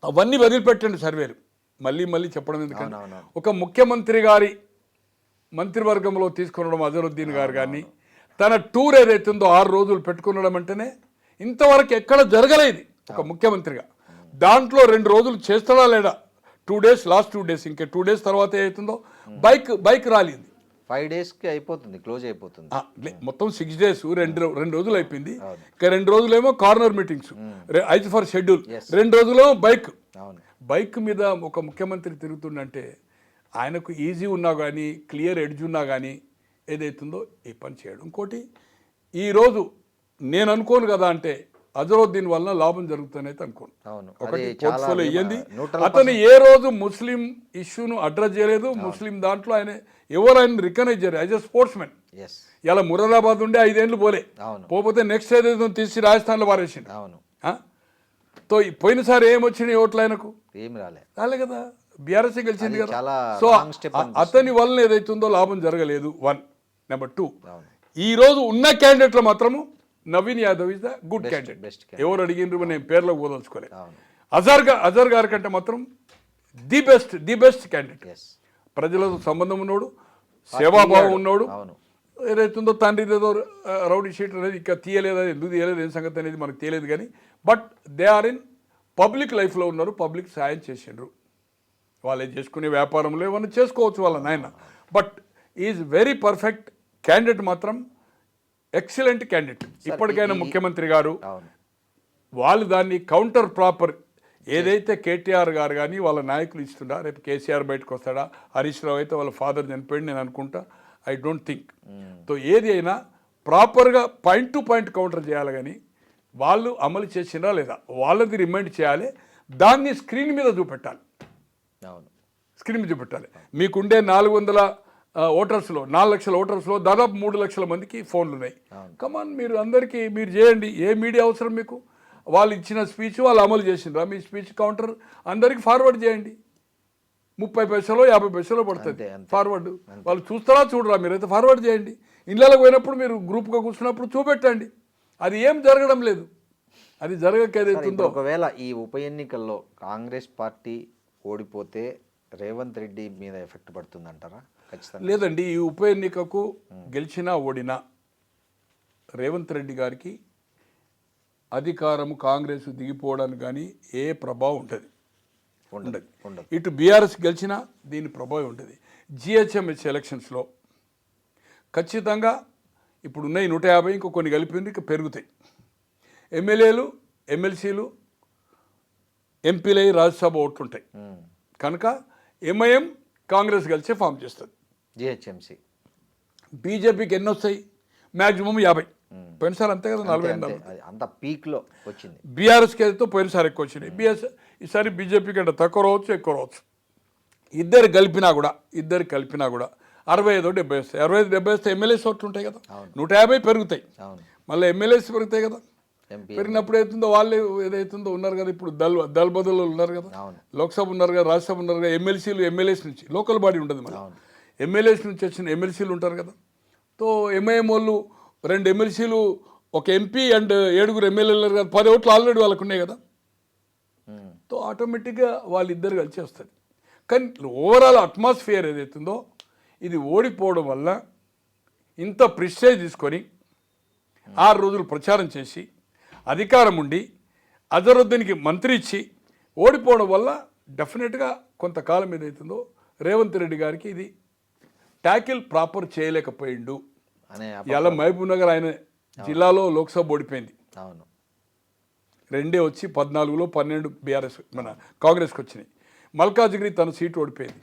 అవన్నీ వదిలిపెట్టండి సర్వేలు, మళ్ళీ చెప్పడం ఎందుకంటే ఒక ముఖ్యమంత్రి గారి మంత్రివర్గంలో తీసుకునడం అజరుద్దీన్ గారు కానీ తన టూర్ ఏదైతుందో 6 రోజులు పెట్టుకునడం అంటేనే ఇంతవరకు ఎక్కడ జరగలేదు ఒక ముఖ్యమంత్రిగా. దాంట్లో 2 రోజులు చేస్తాడా లేడా, 2 డేస్, లాస్ట్ 2 డేస్, ఇంకా 2 డేస్ తర్వాత ఏదైతుందో బైక్ రాలేదు. 5 డేస్కి అయిపోతుంది, క్లోజ్ అయిపోతుంది. మొత్తం 6 డేస్, 2 రోజులు అయిపోయింది. ఇంకా 2 రోజులేమో corner meetings, as per schedule. 2 రోజులేమో బైక్ మీద ఒక ముఖ్యమంత్రి తిరుగుతుండంటే ఆయనకు ఈజీ ఉన్నా కానీ, క్లియర్ ఎడ్జ్ ఉన్నా కానీ ఏదైతుందో ఈ పని చేయడం. ఇంకోటి ఈరోజు నేను అనుకోను కదా, అంటే అజరుద్దీన్ వల్ల లాభం జరుగుతుందైతే అనుకోను. ఒకటి పోర్ట్ఫోలియో ఇయ్యంది. అతను ఏ రోజు ముస్లిం ఇష్యూను అడ్రస్ చేయలేదు. ముస్లిం దాంట్లో ఆయన రికగ్నైజ్ చేయలేదు యాజ్ ఎ స్పోర్ట్స్ మ్యాన్. ఇలా మురాదాబాద్ ఉండే 5 ఏళ్ళు పోతే నెక్స్ట్ ఏదైతే తీసి రాజస్థాన్లో పారేసిండు. తో పోయినసారి ఏమొచ్చినాయి ఓట్లు ఆయనకు? ఏం రాలే కదా, బీఆర్ఎస్ గెలిచింది కదా. సో అతని వల్ల ఏదైతుందో లాభం జరగలేదు. 1. నెంబర్ 2, ఈ రోజు ఉన్న క్యాండిడేట్లో మాత్రము Naveen Yadav is the good candidate. ఎవరు అడిగినారు, నేను పేర్లకు పోదలుచుకోలేదు. అజర్ గారి కంటే మాత్రం ది బెస్ట్ క్యాండిడేట్. ప్రజలతో సంబంధం ఉన్నోడు, సేవాభావం ఉన్నోడు. ఏదైతుందో తండ్రి ఏదో రౌడీ షీట్ అనేది ఇంకా తీయలేదు, ఎందుకు తీయలేదు ఏం సంగతి అనేది మనకు తెలియదు. కానీ but they are in public లైఫ్లో ఉన్నారు, పబ్లిక్ సాయం చేసిండ్రు. వాళ్ళు చేసుకునే వ్యాపారంలో ఏమన్నా చేసుకోవచ్చు వాళ్ళ నాయన. But is very perfect candidate, మాత్రం ఎక్సలెంట్ క్యాండిడేట్. ఇప్పటికైనా ముఖ్యమంత్రి గారు వాళ్ళు దాన్ని కౌంటర్ ప్రాపర్ ఏదైతే కేటీఆర్ గారు కానీ వాళ్ళ నాయకులు ఇస్తుండా, రేపు కేసీఆర్ బయటకు వస్తాడా, హరీష్ రావు అయితే వాళ్ళ ఫాదర్ చనిపోయింది నేను అనుకుంటా, ఐ డోంట్ థింక్. సో ఏది అయినా ప్రాపర్గా పాయింట్ టు పాయింట్ కౌంటర్ చేయాలి. కానీ వాళ్ళు అమలు చేసినా లేదా వాళ్ళది రిమైండ్ చేయాలి, దాన్ని స్క్రీన్ మీద చూపెట్టాలి. మీకుండే 400 ఓటర్స్లో 4 లక్షల ఓటర్స్లో దాదాపు 3 లక్షల మందికి ఫోన్లు ఉన్నాయి. కమాన్ మీరు అందరికీ మీరు చేయండి. ఏ మీడియా అవసరం మీకు? వాళ్ళు ఇచ్చిన స్పీచ్ వాళ్ళు అమలు చేసిండ్రా? మీ స్పీచ్ కౌంటర్ అందరికీ ఫార్వర్డ్ చేయండి. 30 పైసలో 50 పైసలో పడుతుంది ఫార్వర్డ్. వాళ్ళు చూస్తారా చూడరా? మీరైతే ఫార్వర్డ్ చేయండి. ఇళ్ళకి పోయినప్పుడు మీరు గ్రూప్గా కూర్చున్నప్పుడు చూపెట్టండి. అది ఏం జరగడం లేదు. అది జరగక ఏదైతుందో. ఒకవేళ ఈ ఉప ఎన్నికల్లో కాంగ్రెస్ పార్టీ ఓడిపోతే రేవంత్ రెడ్డి మీద ఎఫెక్ట్ పడుతుందంటారా? ఖచ్చితంగా లేదండి. ఈ ఉప ఎన్నికకు గెలిచినా ఓడినా రేవంత్ రెడ్డి గారికి అధికారం కాంగ్రెస్ దిగిపోవడానికి కానీ ఏ ప్రభావం ఉంటుంది? ఉండదు. ఇటు బీఆర్ఎస్ గెలిచినా దీని ప్రభావం ఉంటుంది. జిహెచ్ఎంఎస్ ఎలక్షన్స్లో ఖచ్చితంగా ఇప్పుడు ఉన్నాయి 150, ఇంకో కొన్ని కలిపి ఇక పెరుగుతాయి. ఎమ్మెల్యేలు ఎమ్మెల్సీలు ఎంపీలై రాజ్యసభ ఓట్లుంటాయి కనుక ఎంఐఎం కాంగ్రెస్ కలిసి ఫామ్ చేస్తుంది. జిహెచ్ఎంసీ బీజేపీకి ఎన్ని వస్తాయి? మ్యాక్సిమం 50. పోయినసారి అంతే కదా, 40 అంత పీక్లో వచ్చింది. బీఆర్ఎస్కి అయితే పోయినసారి ఎక్కువ వచ్చినాయి. ఈసారి బీజేపీ కంటే తక్కువ రావచ్చు, ఎక్కువ రావచ్చు. ఇద్దరు కలిపినా కూడా 65, 70 వస్తాయి. 65, 70 వస్తే ఎమ్మెల్యేస్ ఓట్లు ఉంటాయి కదా, 150 పెరుగుతాయి. మళ్ళీ ఎమ్మెల్యేస్ పెరుగుతాయి కదా. పెరిగినప్పుడు ఏదైతుందో వాళ్ళు ఏదైతుందో ఉన్నారు కదా, ఇప్పుడు దల్ బదులు ఉన్నారు కదా, లోక్సభ ఉన్నారు కదా, రాజ్యసభ ఉన్నారు కదా, ఎమ్మెల్యేస్ నుంచి లోకల్ బాడీ ఉంటుంది. మళ్ళీ ఎమ్మెల్యేస్ నుంచి వచ్చిన ఎమ్మెల్సీలు ఉంటారు కదా. తో ఎంఐఎం వాళ్ళు 2 ఎమ్మెల్సీలు, ఒక ఎంపీ అండ్ 7 ఎమ్మెల్యేలు కదా, 10 ఓట్లు ఆల్రెడీ వాళ్ళకు ఉన్నాయి కదా. తో ఆటోమేటిక్గా వాళ్ళిద్దరు కలిసి వస్తుంది. కానీ ఓవరాల్ అట్మాస్ఫియర్ ఏదైతుందో ఇది ఓడిపోవడం వల్ల ఇంత ప్రిస్టేజ్ తీసుకొని 6 రోజులు ప్రచారం చేసి అధికారం ఉండి అజరుద్దీన్కి మంత్రి ఇచ్చి ఓడిపోవడం వల్ల డెఫినెట్గా కొంతకాలం ఏదైతుందో రేవంత్ రెడ్డి గారికి ఇది ట్యాకిల్ ప్రాపర్ చేయలేకపోయిండు. ఇలా మహబూబ్ నగర్ ఆయన జిల్లాలో లోక్సభ ఓడిపోయింది. 2 వచ్చి 14లో 12 బీఆర్ఎస్ మన కాంగ్రెస్కి వచ్చినాయి. మల్కాజ్గిరి తన సీటు ఓడిపోయింది.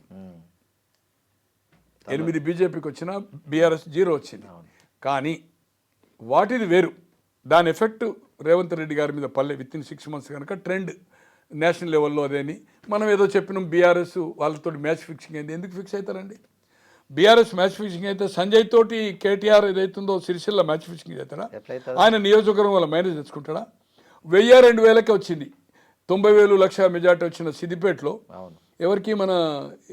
8 బీజేపీకి వచ్చిన బీఆర్ఎస్ 0 వచ్చింది. కానీ వాటిది వేరు. దాని ఎఫెక్ట్ రేవంత్ రెడ్డి గారి మీద పల్లె విత్ ఇన్ 6 మంత్స్ కనుక ట్రెండ్ నేషనల్ లెవెల్లో అదేని మనం ఏదో చెప్పినాం. బీఆర్ఎస్ వాళ్ళతో మ్యాచ్ ఫిక్సింగ్ అయింది. ఎందుకు ఫిక్స్ అవుతారండి? బీఆర్ఎస్ మ్యాచ్ ఫిక్సింగ్ అయితే సంజయ్ తోటి కేటీఆర్ ఏదైతుందో సిరిసిల్ల మ్యాచ్ ఫిక్సింగ్ అవుతారా? ఆయన నియోజకవర్గం వల్ల మేనేజ్ తెచ్చుకుంటాడా? 1000-2000కే వచ్చింది. 90,000 లక్ష మెజార్టీ వచ్చిన సిద్దిపేటలో ఎవరికి మన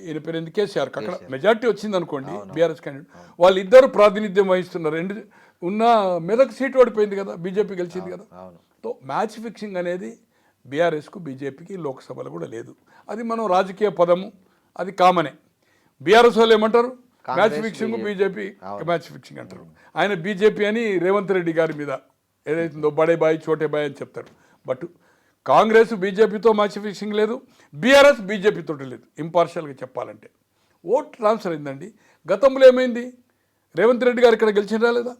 ఈయన పేరు ఎందుకు కేసీఆర్ అక్కడ మెజార్టీ వచ్చింది అనుకోండి. బీఆర్ఎస్ క్యాండిడేట్ వాళ్ళిద్దరు ప్రాతినిధ్యం వహిస్తున్నారు. ఉన్న మెదక్ సీటు ఓడిపోయింది కదా, బీజేపీ గెలిచింది కదా. సో మ్యాచ్ ఫిక్సింగ్ అనేది బీఆర్ఎస్కు బీజేపీకి లోక్సభలో కూడా లేదు. అది మనం రాజకీయ పదము, అది కామనే. బీఆర్ఎస్ వాళ్ళు ఏమంటారు? Match fixing, BJP match fixing అంటారు. ఆయన బీజేపీ అని రేవంత్ రెడ్డి గారి మీద ఏదైతుందో బడే బాయ్ చోటే బాయ్ అని చెప్తారు. బట్ కాంగ్రెస్ బీజేపీతో మ్యాచ్ ఫిక్సింగ్ లేదు, బీఆర్ఎస్ బీజేపీతో లేదు. ఇంపార్షియల్గా చెప్పాలంటే ఓట్ ట్రాన్స్ఫర్ అయిందండి. గతంలో ఏమైంది? రేవంత్ రెడ్డి గారు ఇక్కడ గెలిచినరా లేదా?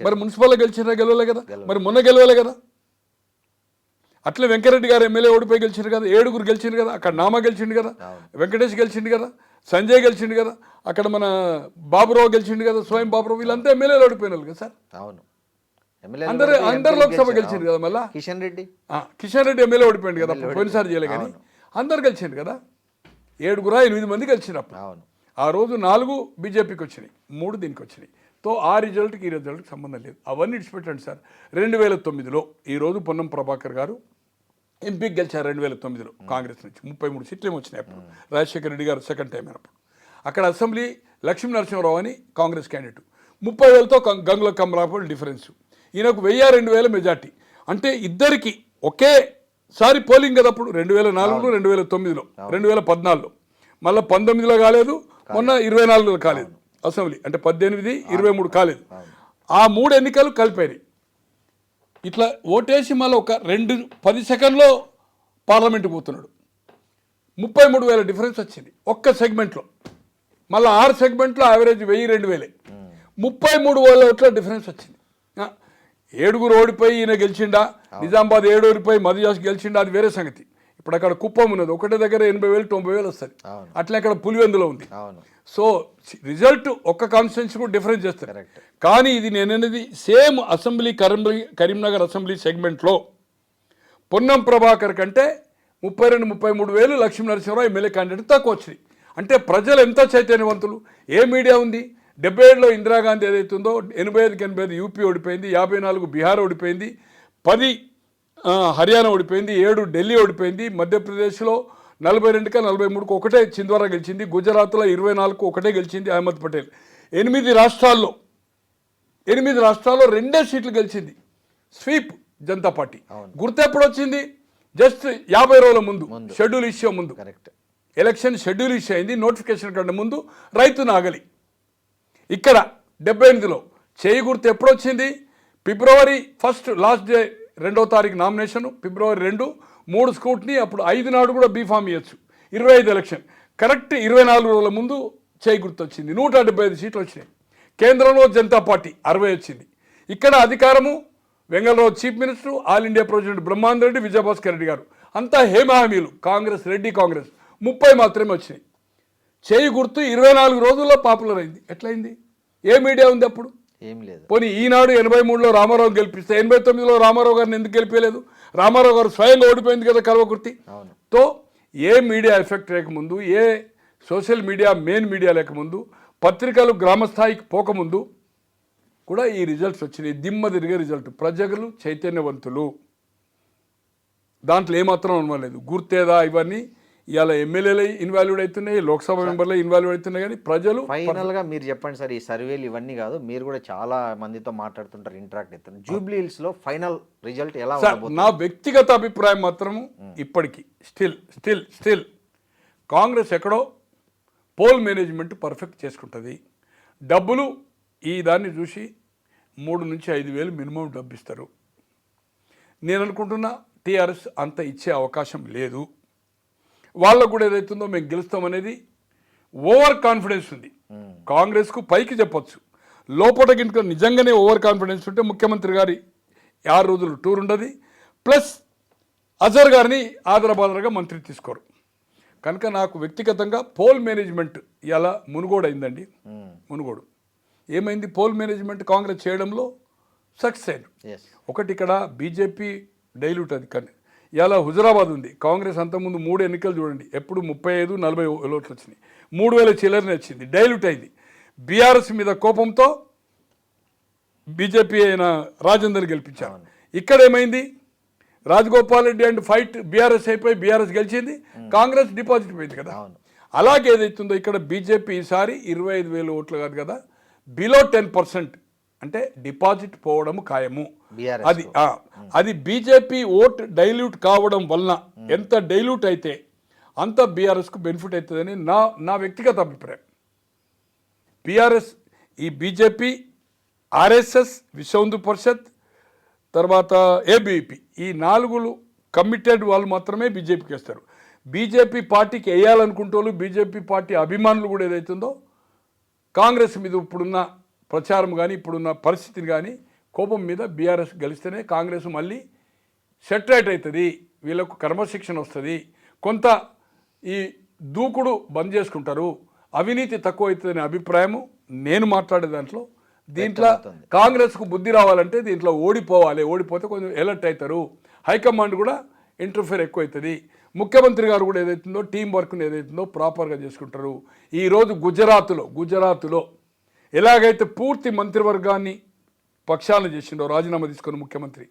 మరి మున్సిపల్లో గెలిచినరా? గెలవలే కదా. మరి మొన్న గెలవలే కదా. అట్లే వెంకరెడ్డి గారు ఎమ్మెల్యే ఓడిపోయి గెలిచిండు కదా, 7 గెలిచిండు కదా. అక్కడ నామా గెలిచిండు కదా, వెంకటేష్ గెలిచిండు కదా, సంజయ్ గెలిచిండు కదా, అక్కడ మన బాబురావు గెలిచిండు కదా, స్వయం బాబురావు, వీళ్ళంతా ఎమ్మెల్యేలు ఓడిపోయినారు కదా సార్. అవును, అందరు లోక్సభ గెలిచిండు కదా. మళ్ళీ కిషన్ రెడ్డి ఎమ్మెల్యే ఓడిపోయింది కదా, పోయినసారి చేయలే. కానీ అందరు గెలిచిండు కదా. 7-8 మంది గెలిచినప్పుడు ఆ రోజు 4 బీజేపీకి వచ్చినాయి, 3 దీనికి వచ్చినాయి. తో ఆ రిజల్ట్కి ఈ రిజల్ట్కి సంబంధం లేదు. అవన్నీ ఇడిచిపెట్టండి సార్. 2009లో ఈరోజు పొన్నం ప్రభాకర్ గారు ఎంపీకి గెలిచారు. 2009లో కాంగ్రెస్ నుంచి 33 సీట్లు ఏమి వచ్చినాయి. అప్పుడు రాజశేఖర రెడ్డి గారు సెకండ్ టైం అయినప్పుడు అక్కడ అసెంబ్లీ లక్ష్మీ నరసింహారావు అని కాంగ్రెస్ క్యాండిడేట్ 30,000తో గంగుల కమలాపూర్ డిఫరెన్స్. ఈయనకు 1000-2000 మెజార్టీ. అంటే ఇద్దరికి ఒకేసారి పోలింగ్ కదా. అప్పుడు 2004లో 2009లో 2014లో మళ్ళీ 19లో కాలేదు, మొన్న 24లో కాలేదు అసెంబ్లీ. అంటే 18, 23 కాలేదు. ఆ 3 ఎన్నికలు కలిపాయి. ఇట్లా ఓటేసి మళ్ళీ ఒక 10 సెకండ్లో పార్లమెంట్కి పోతున్నాడు. 33,000 డిఫరెన్స్ వచ్చింది ఒక్క సెగ్మెంట్లో. మళ్ళీ 6 సెగ్మెంట్లో యావరేజ్ 1000-2000, 33,000 ఓట్ల డిఫరెన్స్ వచ్చింది. 7 ఓడిపోయి ఈయన గెలిచిండా, నిజామాబాద్ 7 ఓడిపోయి మధుయాస్ గెలిచిండా, అది వేరే సంగతి. ఇప్పుడు అక్కడ కుప్పం ఉన్నది, ఒకటే దగ్గర 80,000-90,000 వస్తుంది. అట్లా అక్కడ పులివెందులో ఉంది. సో రిజల్ట్ ఒక్క కాన్స్టిట్యున్సీ కూడా డిఫరెన్స్ చేస్తారు. కానీ ఇది నేననేది సేమ్ అసెంబ్లీ కరీంనగర్ అసెంబ్లీ సెగ్మెంట్లో పొన్నం ప్రభాకర్ కంటే 32-33 వేలు లక్ష్మీ నరసింహారావు ఎమ్మెల్యే క్యాండిడేట్ తక్కువ వచ్చినాయి. అంటే ప్రజలు ఎంత చైతన్యవంతులు. ఏ మీడియా ఉంది? 77లో ఇందిరాగాంధీ ఏదైతుందో 85కి 85 యూపీ ఓడిపోయింది, 54 బీహార్ ఓడిపోయింది, 10 హర్యానా ఓడిపోయింది, 7 ఢిల్లీ ఓడిపోయింది, మధ్యప్రదేశ్లో 42కి 43కు ఒకటే చింద్వారా గెలిచింది, గుజరాత్లో 24కు ఒకటే గెలిచింది అహ్మద్ పటేల్. 8 రాష్ట్రాల్లో 2 సీట్లు గెలిచింది. Sweep Janata party. గుర్తు ఎప్పుడు వచ్చింది? జస్ట్ 50 రోజుల ముందు, షెడ్యూల్ ఇష్యూ ముందు. కరెక్ట్. ఎలక్షన్ షెడ్యూల్ ఇష్యూ అయింది, నోటిఫికేషన్ కంటే ముందు రైతు నాగలి. ఇక్కడ 78లో చేయి గుర్తు ఎప్పుడు వచ్చింది? ఫిబ్రవరి 1 లాస్ట్ డే 2వ తారీఖు నామినేషన్, ఫిబ్రవరి 2, 3 స్కూట్ని, అప్పుడు 5 నాడు కూడా బీఫామ్ ఇవ్వచ్చు. 25 ఎలక్షన్ కరెక్ట్ 24 రోజుల ముందు చేయి గుర్తు వచ్చింది. 175 సీట్లు వచ్చినాయి. కేంద్రంలో జనతా పార్టీ 60 వచ్చింది. ఇక్కడ అధికారము Vengal Rao chief minister, all India president Brahmananda Reddy, Vijayabhaskar Reddy garu, అంతా హేమహామీలు. కాంగ్రెస్, రెడ్డి కాంగ్రెస్ 30 మాత్రమే వచ్చినాయి. చేయి గుర్తు 24 రోజుల్లో పాపులర్ అయింది. ఎట్లయింది? ఏ మీడియా ఉంది అప్పుడు? ఏం లేదు. పోనీ ఈనాడు 83లో రామారావు గెలిపిస్తే 89లో రామారావు గారిని ఎందుకు గెలిపేయలేదు? రామారావు గారు స్వయంగా ఓడిపోయింది కదా కల్వకుర్తి. తో ఏ మీడియా ఎఫెక్ట్ లేకముందు, ఏ సోషల్ మీడియా మెయిన్ మీడియా లేకముందు, పత్రికలు గ్రామస్థాయికి పోకముందు కూడా ఈ రిజల్ట్స్ వచ్చినాయి. దిమ్మ తిరిగే రిజల్ట్. ప్రజలు చైతన్యవంతులు, దాంట్లో ఏమాత్రం అనుమానం. గుర్తేదా ఇవన్నీ ఇవాళ ఎమ్మెల్యేలు ఇన్వాల్వ్డ్ అవుతున్నాయి, లోక్సభ మెంబర్లు ఇన్వాల్వ్ అవుతున్నాయి, కానీ ప్రజలు ఫైనల్గా మీరు చెప్పండి సార్. ఈ సర్వేలు ఇవన్నీ కాదు, మీరు కూడా చాలా మందితో మాట్లాడుతుంటారు, ఇంటరాక్ట్ అవుతున్నారు. జూబ్లీ హిల్స్లో ఫైనల్ రిజల్ట్ ఎలా ఉండబోతుంది? నా వ్యక్తిగత అభిప్రాయం మాత్రము ఇప్పటికీ స్టిల్ కాంగ్రెస్ ఎక్కడో పోల్ మేనేజ్మెంట్ పర్ఫెక్ట్ చేసుకుంటుంది. డబ్బులు ఈ దాన్ని చూసి 3 నుంచి 5 వేలు మినిమం డబ్బు ఇస్తారు. నేను అనుకుంటున్నా టీఆర్ఎస్ అంత ఇచ్చే అవకాశం లేదు. వాళ్ళకు కూడా ఏదైతుందో మేము గెలుస్తామనేది ఓవర్ కాన్ఫిడెన్స్ ఉంది. కాంగ్రెస్కు పైకి చెప్పొచ్చు, లోపల గిట్ల నిజంగానే ఓవర్ కాన్ఫిడెన్స్ ఉంటే ముఖ్యమంత్రి గారి 6 రోజులు టూర్ ఉండదు. ప్లస్ అజర్ గారిని ఆదరబాదరగా మంత్రి తీసుకోరు. కనుక నాకు వ్యక్తిగతంగా పోల్ మేనేజ్మెంట్ ఇలా మునుగోడు అయిందండి. మునుగోడు ఏమైంది? పోల్ మేనేజ్మెంట్ కాంగ్రెస్ చేయడంలో సక్సెస్ అయింది. ఒకటి ఇక్కడ బీజేపీ డైల్యూట్ అది. కానీ ఇలా హుజరాబాద్ ఉంది. కాంగ్రెస్ అంతకుముందు 3 ఎన్నికలు చూడండి, ఎప్పుడు 35-40 ఓట్లు వచ్చినాయి. 3000 చిల్లరనే వచ్చింది, డైల్యూట్ అయింది. బీఆర్ఎస్ మీద కోపంతో బీజేపీ అయిన రాజేందర్ గెలిపించారు. ఇక్కడ ఏమైంది? Rajagopal Reddy and fight BRS అయిపోయి బీఆర్ఎస్ గెలిచింది, కాంగ్రెస్ డిపాజిట్ పోయింది కదా. అలాగే ఏదైతుందో ఇక్కడ బీజేపీ ఈసారి 25,000 ఓట్లు కాదు కదా, బిలో 10% అంటే డిపాజిట్ పోవడం ఖాయము. అది బీజేపీ ఓట్ డైల్యూట్ కావడం వలన ఎంత డైల్యూట్ అయితే అంత బీఆర్ఎస్కు బెనిఫిట్ అవుతుందని నా వ్యక్తిగత అభిప్రాయం. బీఆర్ఎస్ ఈ బీజేపీ, ఆర్ఎస్ఎస్, విశ్వ హిందూ పరిషత్, తర్వాత ఏబీపీ, ఈ 4 కమిటెడ్ వాళ్ళు మాత్రమే బీజేపీకి వేస్తారు. బీజేపీ పార్టీకి వేయాలనుకుంటూ బీజేపీ పార్టీ అభిమానులు కూడా ఏదైతుందో కాంగ్రెస్ మీద ఇప్పుడున్న ప్రచారం కానీ ఇప్పుడున్న పరిస్థితిని కానీ కోపం మీద బీఆర్ఎస్ గెలిస్తేనే కాంగ్రెస్ మళ్ళీ సెటరేట్ అవుతుంది, వీళ్ళకు క్రమశిక్షణ వస్తుంది, కొంత ఈ దూకుడు బంద్ చేసుకుంటారు, అవినీతి తక్కువ అవుతుందనే అభిప్రాయము నేను మాట్లాడే దాంట్లో. దీంట్లో కాంగ్రెస్కు బుద్ధి రావాలంటే దీంట్లో ఓడిపోవాలి, ఓడిపోతే కొంచెం ఎలర్ట్ అవుతారు, హైకమాండ్ కూడా ఇంటర్ఫేర్ ఎక్కువ అవుతుంది, ముఖ్యమంత్రి గారు కూడా ఏదైతుందో టీం వర్క్ని ఏదైతుందో ప్రాపర్గా చేసుకుంటారు. ఈరోజు గుజరాత్లో ఎలాగైతే పూర్తి మంత్రివర్గాన్ని పక్షాలను చేసిండో రాజీనామా తీసుకున్న ముఖ్యమంత్రి,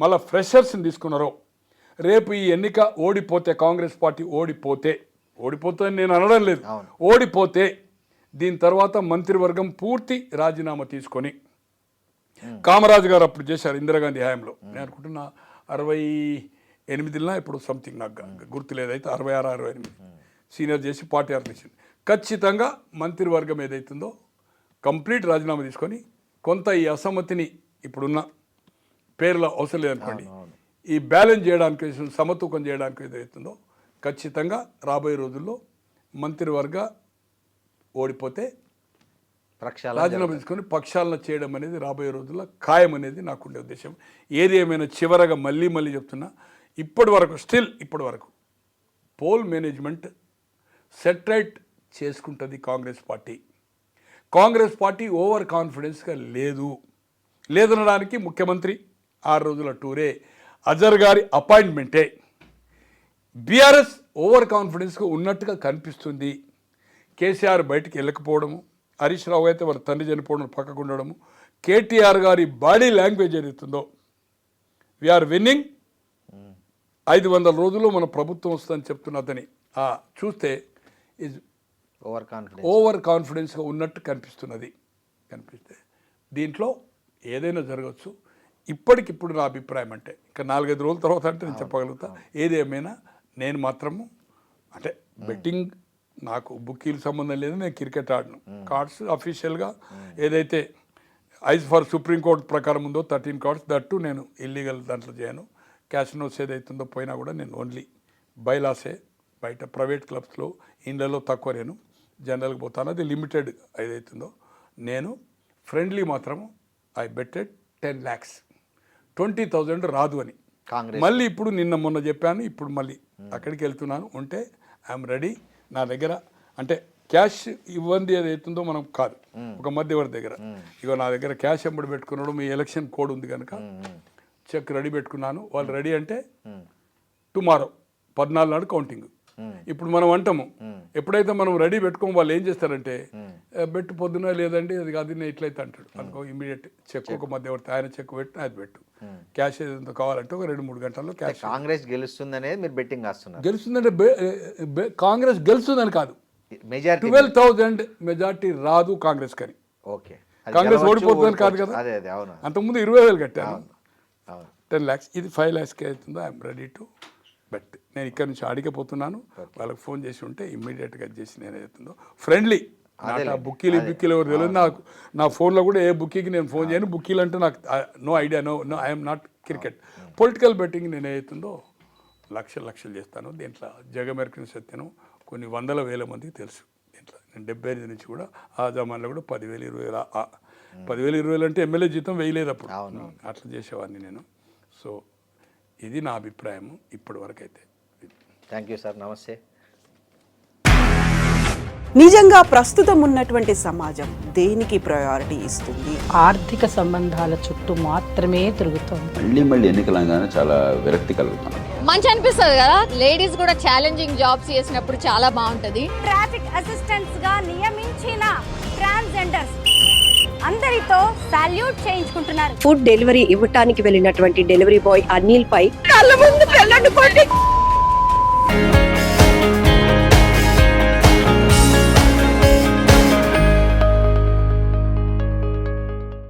మళ్ళీ ఫ్రెషర్స్ని తీసుకున్నారో, రేపు ఈ ఎన్నిక ఓడిపోతే కాంగ్రెస్ పార్టీ ఓడిపోతుందని నేను అనడం లేదు, ఓడిపోతే దీని తర్వాత మంత్రివర్గం పూర్తి రాజీనామా తీసుకొని, కామరాజు గారు అప్పుడు చేశారు ఇందిరాగాంధీ హయాంలో, నేను అనుకుంటున్నా 68 ఇప్పుడు సంథింగ్ నాకు గుర్తు లేదైతే 66-68 సీనియర్ చేసి పార్టీ ఆర్గనైజేషన్. ఖచ్చితంగా మంత్రివర్గం ఏదైతుందో కంప్లీట్ రాజీనామా తీసుకొని కొంత ఈ అసమ్మతిని ఇప్పుడున్న పేర్ల అవసరం లేదనుకోండి, ఈ బ్యాలెన్స్ చేయడానికి సమతూకం చేయడానికి ఏదైతుందో ఖచ్చితంగా రాబోయే రోజుల్లో మంత్రివర్గ ఓడిపోతే రాజీనామా తీసుకొని పక్షాలను చేయడం అనేది రాబోయే రోజుల్లో ఖాయం అనేది నాకుండే ఉద్దేశం. ఏది ఏమైనా చివరగా మళ్ళీ చెప్తున్నా, ఇప్పటి వరకు పోల్ మేనేజ్మెంట్ సెటరైట్ చేసుకుంటుంది కాంగ్రెస్ పార్టీ ఓవర్ కాన్ఫిడెన్స్గా లేదనడానికి ముఖ్యమంత్రి 6 రోజుల టూరే, అజర్ గారి అపాయింట్మెంటే. బీఆర్ఎస్ ఓవర్ కాన్ఫిడెన్స్గా ఉన్నట్టుగా కనిపిస్తుంది. కేసీఆర్ బయటికి వెళ్ళకపోవడము, హరీష్ రావు అయితే వాళ్ళ తండ్రి చనిపోవడం పక్కకు ఉండడము, కేటీఆర్ గారి బాడీ లాంగ్వేజ్ ఏదైతుందో వీఆర్ విన్నింగ్ 500 రోజుల్లో మన ప్రభుత్వం వస్తుందని చెప్తున్నదని చూస్తే ఈజ్ ఓవర్ కాన్ఫిడెన్స్గా ఉన్నట్టు కనిపిస్తే దీంట్లో ఏదైనా జరగచ్చు. ఇప్పటికిప్పుడు నా అభిప్రాయం అంటే ఇంకా 4-5 రోజుల తర్వాత అంటే నేను చెప్పగలుగుతా. ఏదేమైనా నేను మాత్రము అంటే బెట్టింగ్ నాకు బుక్కీలు సంబంధం లేదు, నేను క్రికెట్ ఆడను. కార్డ్స్ అఫీషియల్గా ఏదైతే ఐజ్ ఫర్ సుప్రీంకోర్టు ప్రకారం ఉందో 13 కార్డ్స్ దట్టు నేను ఇల్లీగల్ దాంట్లో చేయను. క్యాసినోస్ ఏదైతుందో పోయినా కూడా నేను ఓన్లీ బైలాసే, బయట ప్రైవేట్ క్లబ్స్లో ఇండ్లలో తక్కువ నేను జనరల్గా పోతాను. అది లిమిటెడ్ ఏదైతుందో. నేను ఫ్రెండ్లీ మాత్రము ఐ బెట్టెడ్ 10 lakhs 20,000 రాదు అని. మళ్ళీ ఇప్పుడు నిన్న మొన్న చెప్పాను, ఇప్పుడు మళ్ళీ అక్కడికి వెళ్తున్నాను. ఉంటే ఐఎమ్ రెడీ. నా దగ్గర అంటే క్యాష్ ఇవ్వండి ఏదైతుందో మనం కాదు, ఒక మధ్యవర్తి దగ్గర ఇగో నా దగ్గర క్యాష్ ఎంబడి పెట్టుకున్నాడు, మీ ఎలక్షన్ కోడ్ ఉంది కనుక చెక్ రెడీ పెట్టుకున్నాను. వాళ్ళు రెడీ అంటే టుమారో 14 నాడు కౌంటింగ్. ఇప్పుడు మనం అంటాము, ఎప్పుడైతే మనం రెడీ పెట్టుకోము వాళ్ళు ఏం చేస్తారంటే బెట్టు పొద్దున లేదండి అది కాదు నేను ఇట్లయితే అంటాడు అనుకో, ఇమీడియట్ చెక్ ఒక మధ్యవర్తి ఆయన చెక్ పెట్టు అది పెట్టు, క్యాష్ ఏదో కావాలంటే ఒక 2-3 గంటల్లో క్యాష్. కాంగ్రెస్ గెలుస్తుందనేది మీరు బెట్టింగ్ వేస్తున్నారు. గెలుస్తుందంటే కాంగ్రెస్ గెలుస్తుందని కాదు, 12,000 మెజార్టీ రాదు కాంగ్రెస్ కని. ఓకే, కాంగ్రెస్ ఓడిపోతుందని కాదు కదా. అంతకుముందు 20,000 కట్టాను, 10 lakhs. ఇది 5 lakhsకి అవుతుందో ఐఎమ్ రెడీ టు బెట్. నేను ఇక్కడ నుంచి అడిగిపోతున్నాను. వాళ్ళకి ఫోన్ చేసి ఉంటే ఇమ్మీడియట్గా చేసి నేను అవుతుందో ఫ్రెండ్లీ. నాకు బుక్కీలు ఎవరు తెలియదు. నాకు నా ఫోన్లో కూడా ఏ బుక్కీకి నేను ఫోన్ చేయను. బుక్కీలు అంటే నాకు no idea, no I'm not cricket. Political betting నేను ఏదైతుందో లక్షలు చేస్తాను. దీంట్లో జగమెరికన్ సత్యను కొన్ని 100,000 మందికి తెలుసు. దీంట్లో నేను 75 నుంచి కూడా ఆ జమాన్లో కూడా 10,000 20,000 10,000 అంటే ఎమ్మెల్యే జీతం వేయలేదు అప్పుడు, అట్లా చేసేవాడిని నేను. సో ఇది నా అభిప్రాయం ఇప్పటి వరకు అయితే. థ్యాంక్ యూ సార్, నమస్తే. నిజంగా ప్రస్తుతం ఉన్నటువంటి సమాజం దేనికి ప్రయారిటీ ఇస్తుంది? ఆర్థిక సంబంధాల చుట్టూ మాత్రమే తిరుగుతుంది. మళ్ళీ ఎన్నికలంగానే చాలా విరక్తి కలుగుతాను. మంచి అనిపిస్తుంది కదా, లేడీస్ కూడా ఛాలెంజింగ్ జాబ్స్ చేసినప్పుడు చాలా బాగుంటది. ట్రాఫిక్ అసిస్టెంట్స్ గా నియమించిన ట్రాన్స్జెండర్స్ అందరితో సాల్యూట్ చేయించుకుంటున్నారు. ఫుడ్ డెలివరీ ఇవ్వటానికి వెళ్ళినటువంటి డెలివరీ బాయ్ అనిల్ పై కళ్ళ ముందు పెళ్ళండి